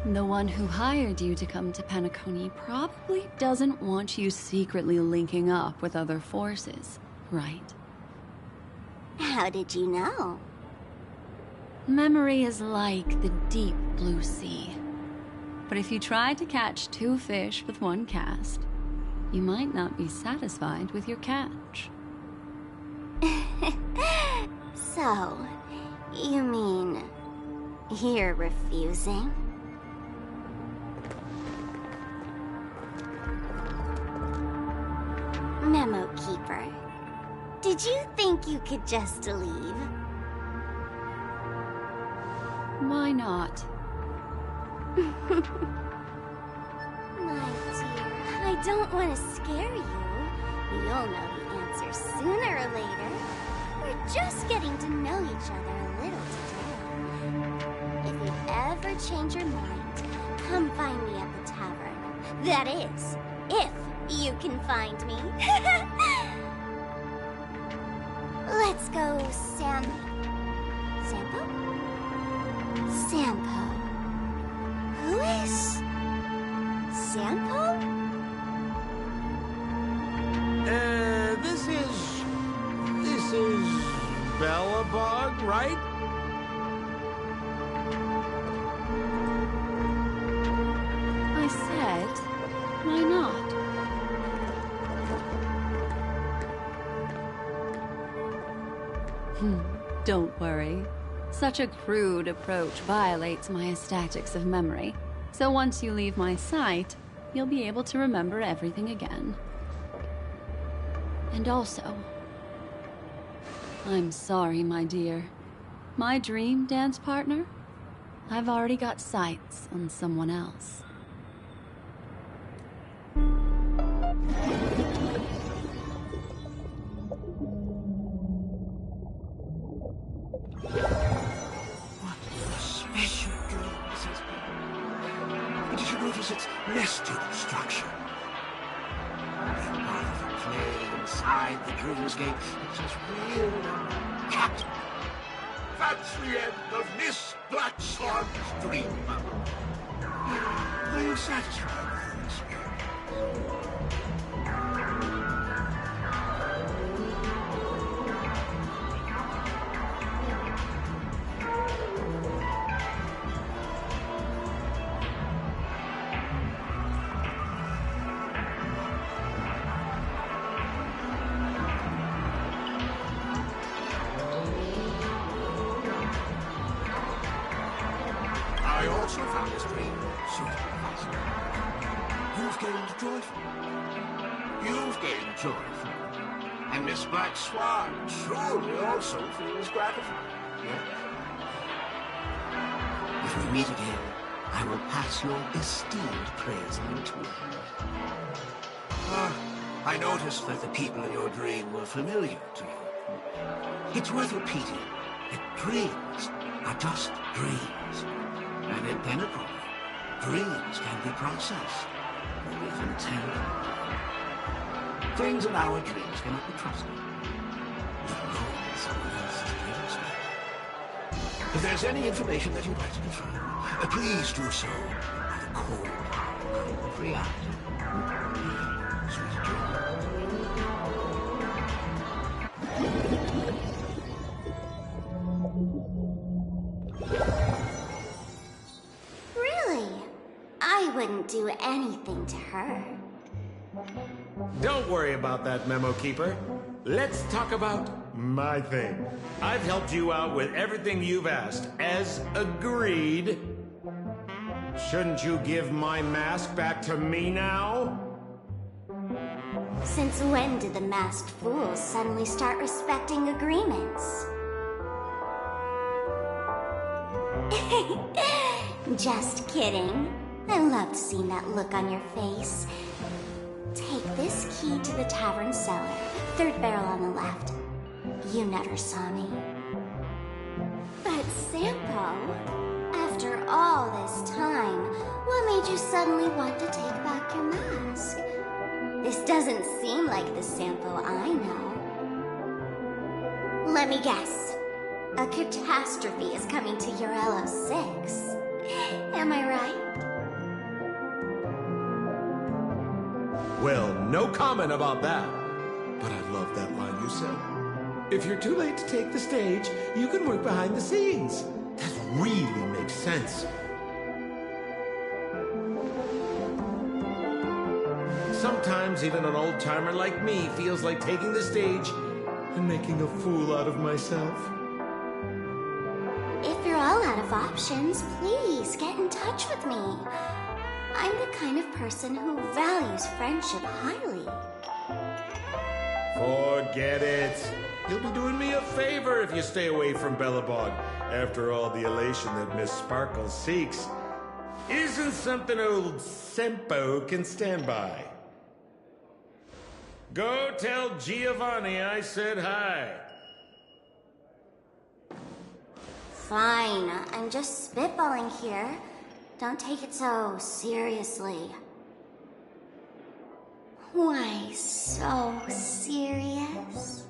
The one who hired you to come to Penacony probably doesn't want you secretly linking up with other forces, right? How did you know? Memory is like the deep blue sea. But if you try to catch 2 fish with 1 cast, you might not be satisfied with your catch. So, you mean you're refusing? Memo Keeper, did you think you could just leave? Why not? My dear, I don't want to scare you. You'll know the answer sooner or later. We're just getting to know each other a little today. If you ever change your mind, come find me at the tavern. That is, if you can find me. Let's go, Sampo? Sampo. Who is... Sampo? This is Bellabog, right? I said, why not? Don't worry. Such a crude approach violates my statics of memory. So once you leave my sight, you'll be able to remember everything again. And also, I'm sorry, my dear. My dream dance partner? I've already got sights on someone else. What a special dream this has been. And did you notice its nested structure? Part of the play inside the dreamscape, it's as real and captain. That's the end of Miss Black Swan's dream. Are you satisfied with this? I also found this dream sort of fascinating. You've gained joy from it. You've gained joy from it. And Miss Black Swan truly also feels gratified. Yes? If we meet again, I will pass your esteemed praise on to her. I noticed that the people in your dream were familiar to you. It's worth repeating that dreams are just dreams. And in Pinnacle, dreams can be processed, or even tended. Things in our dreams cannot be trusted. Let alone someone else's dreams. If there's any information that you'd like to confirm, please do so by the cold, free act. Sweet dreams. Really? I wouldn't do anything to her. Don't worry about that, Memo Keeper. Let's talk about my thing. I've helped you out with everything you've asked, as agreed. Shouldn't you give my mask back to me now? Since when did the masked fools suddenly start respecting agreements? Just kidding. I loved seeing that look on your face. Take this key to the tavern cellar, third barrel on the left. You never saw me. But Sampo, after all this time, what made you suddenly want to take back your mask? This doesn't seem like the Sampo I know. Let me guess. A catastrophe is coming to Urello 6. Am I right? Well, no comment about that. But I love that line you said. If you're too late to take the stage, you can work behind the scenes. That really makes sense. Sometimes even an old-timer like me feels like taking the stage and making a fool out of myself. If you're all out of options, please get in touch with me. I'm the kind of person who values friendship highly. Forget it. You'll be doing me a favor if you stay away from Bellabog. After all, the elation that Miss Sparkle seeks isn't something old Sempo can stand by. Go tell Giovanni I said hi. Fine, I'm just spitballing here. Don't take it so seriously. Why so serious?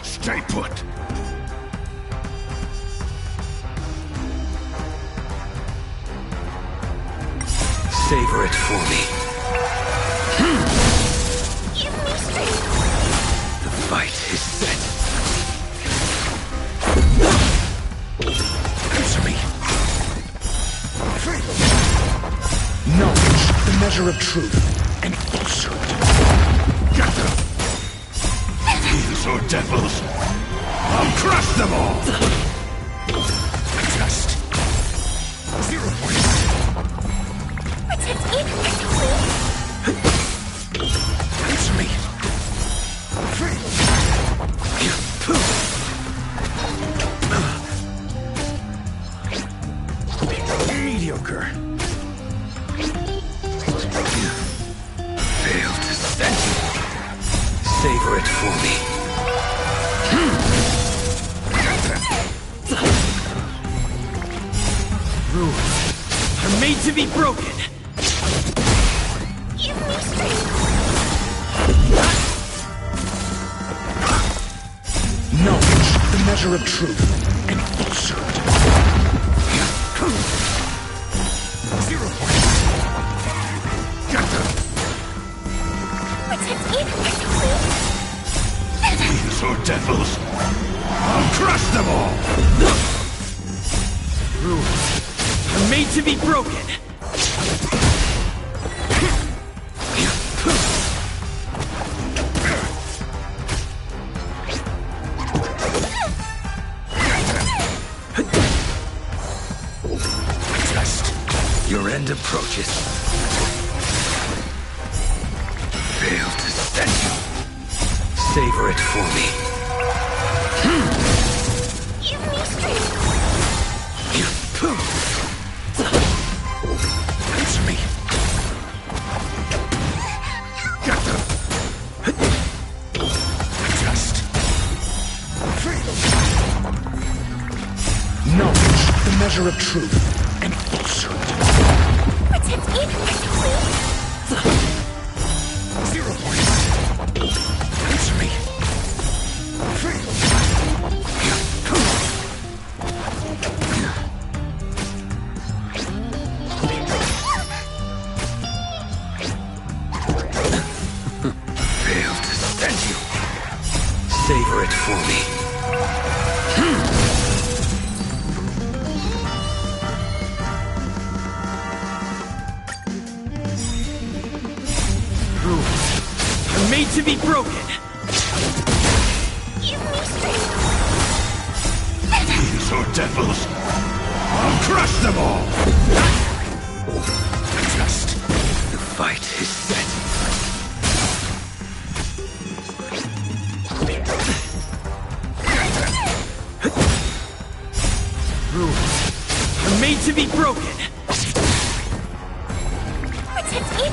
Stay put! Savor it for me. Give me strength. The fight is set. Answer me. Knowledge, the measure of truth, and falsehood. Gather! Fiends or devils, I'll crush them all! Just 0 points. Protect me. Answer me. Mediocre. Fail to stand. Savor it for me. Rules are made to be broken. Give me strength. Knowledge, the measure of truth, and falsehood. 0 points. Gather. Protect me. Fiends or devils, I'll crush them all! Rules are made to be broken. Just your end approaches. Fail to stand you. Savor it for me. Give me strength. Answer me. Gather. Just. Knowledge, the measure of truth, and falsehood. Protect me. 0 points. Answer me. Fail to stand you. Savor it for me. Rules are made to be broken. Give me strength. Fiends or devils, I'll crush them all! Just the fight is set. Rules are made to be broken. Protect me.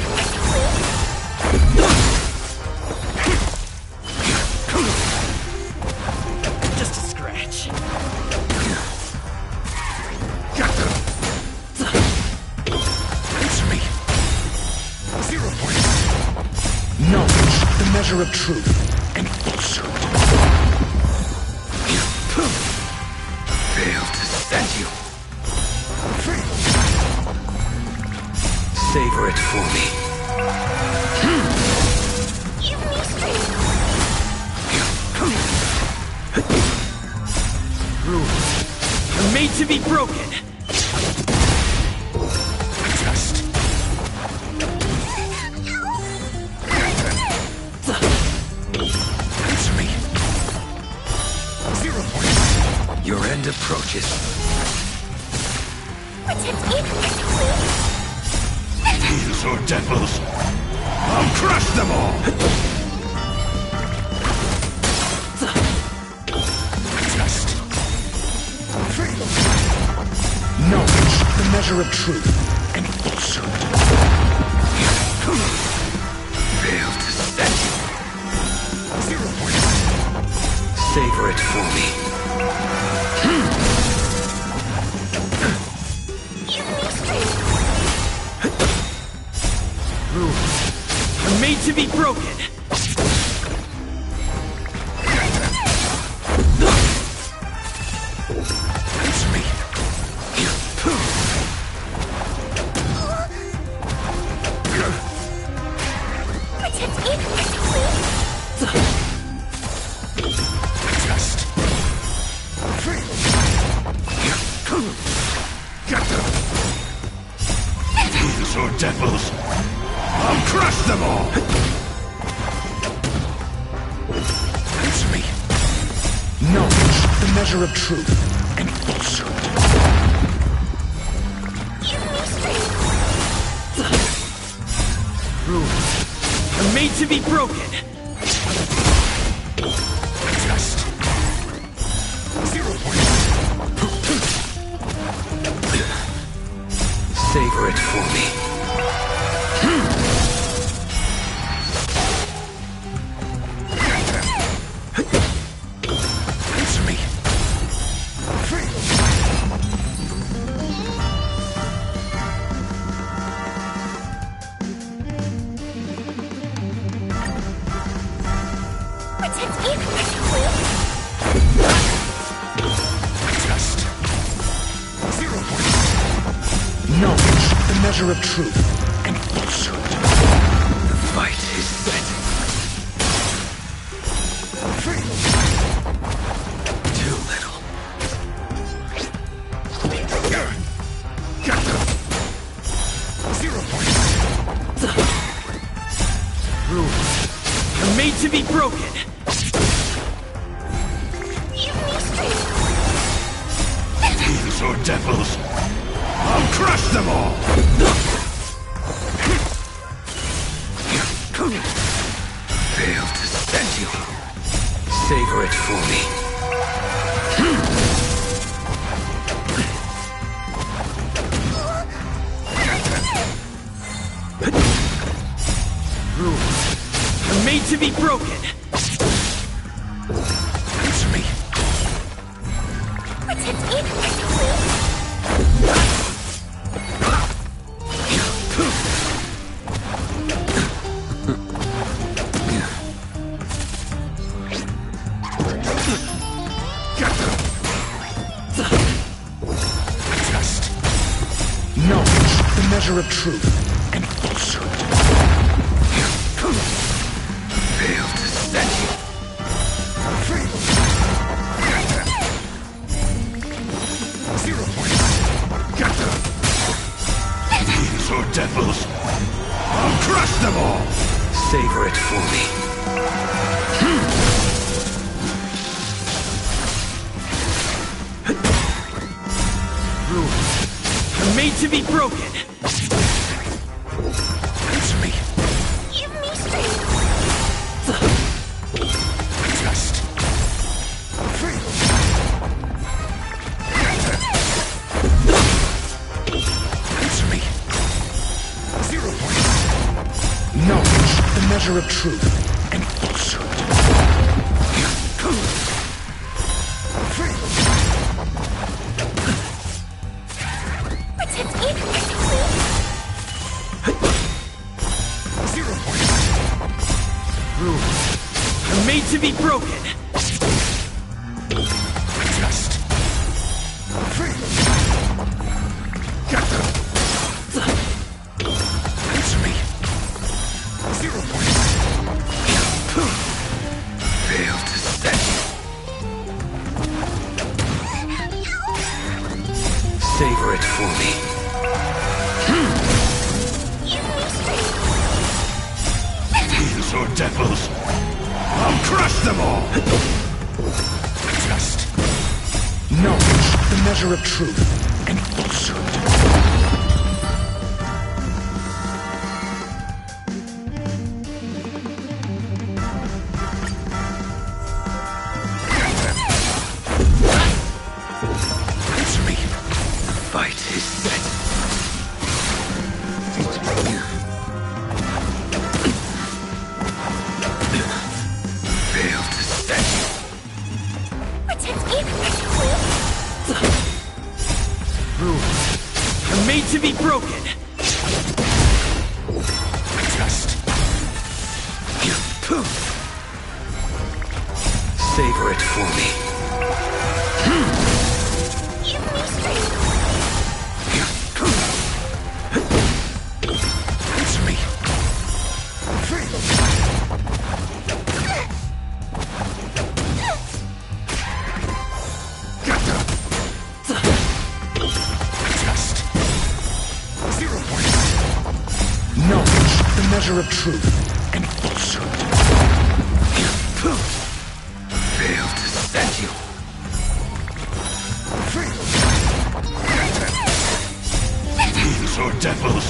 Just a scratch. Answer me. 0 points. Knowledge, the measure of truth, and falsehood. Fail to stand you. Savor it for me. Give me strength. Rules are made to be broken. Just. Answer me. 0 points. Your end approaches. Protect me. Fiends or devils, I'll crush them all! measure of truth and falsehood. Fail to set. 0 points. Savor it for me. Give me strength. I'm made to be broken. Answer me. Protect me, please. Just. Get them. These are devils. I'll crush them all. Answer me. Knowledge, the measure of truth and falsehood. Give me strength. I'm made to be broken. Just. 0 points. Savor it for me. Answer me. Protect me, please. Just. 0 points. Knowledge, the measure of truth and falsehood. The fight is set. Too little. Get them. 0 points. I'm made to be broken. Give me strength. These are devils. I'll crush them all! Fail to set you. Savor it for me. I'm made to be broken. Answer me. Protect me, please. Get them. Just. Knowledge, the measure of truth and falsehood. Fail to set you. 0 points. Get them. These are devils. I'll crush them all. Savor it for me. I'm made to be broken. Answer me. Give me strength. Just. Answer me. 0 points. Knowledge, the measure of truth and falsehood. Protect me, please. 0 points. I'm made to be broken. Just. Get them. Answer me. 0 points. Fail to set. Savor it for me. Give me strength. These are devils. I'll crush them all. Just. Knowledge, the measure of truth and falsehood. Answer me. The fight is set. to be broken! Just... Savor it for me. You mistress! Answer me. Just 0 points. Knowledge, the measure of truth and falsehood. Fail to set you. Fiends or devils,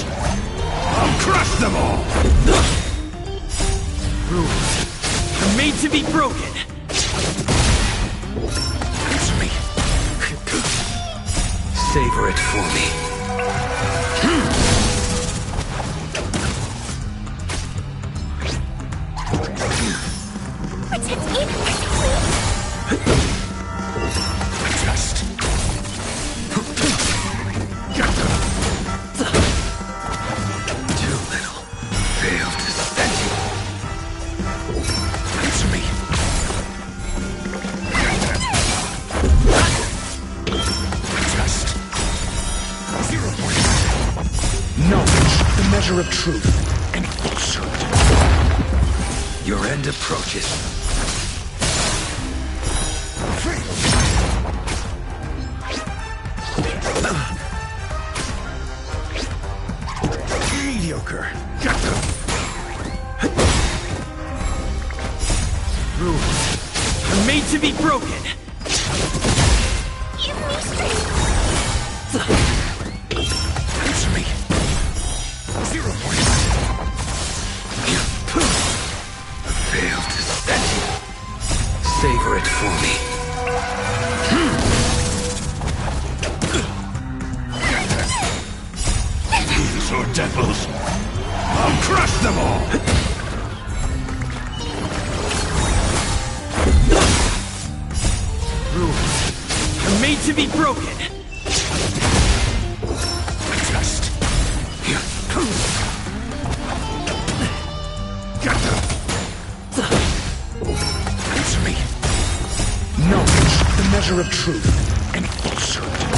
I'll crush them all. Rules are made to be broken! Answer me. Savor it for me. Protect me! Just... Too little. Fail to set you. Answer me. Just 0 points. Knowledge, the measure of truth and falsehood. Your end approaches. Mediocre. Rules are made to be broken! You mistress! Answer me. 0 points. Fail to set you. Savor it for me. Fiends or devils, I'll crush them all. Rules are made to be broken! Just... Answer me. Knowledge, the measure of truth and falsehood.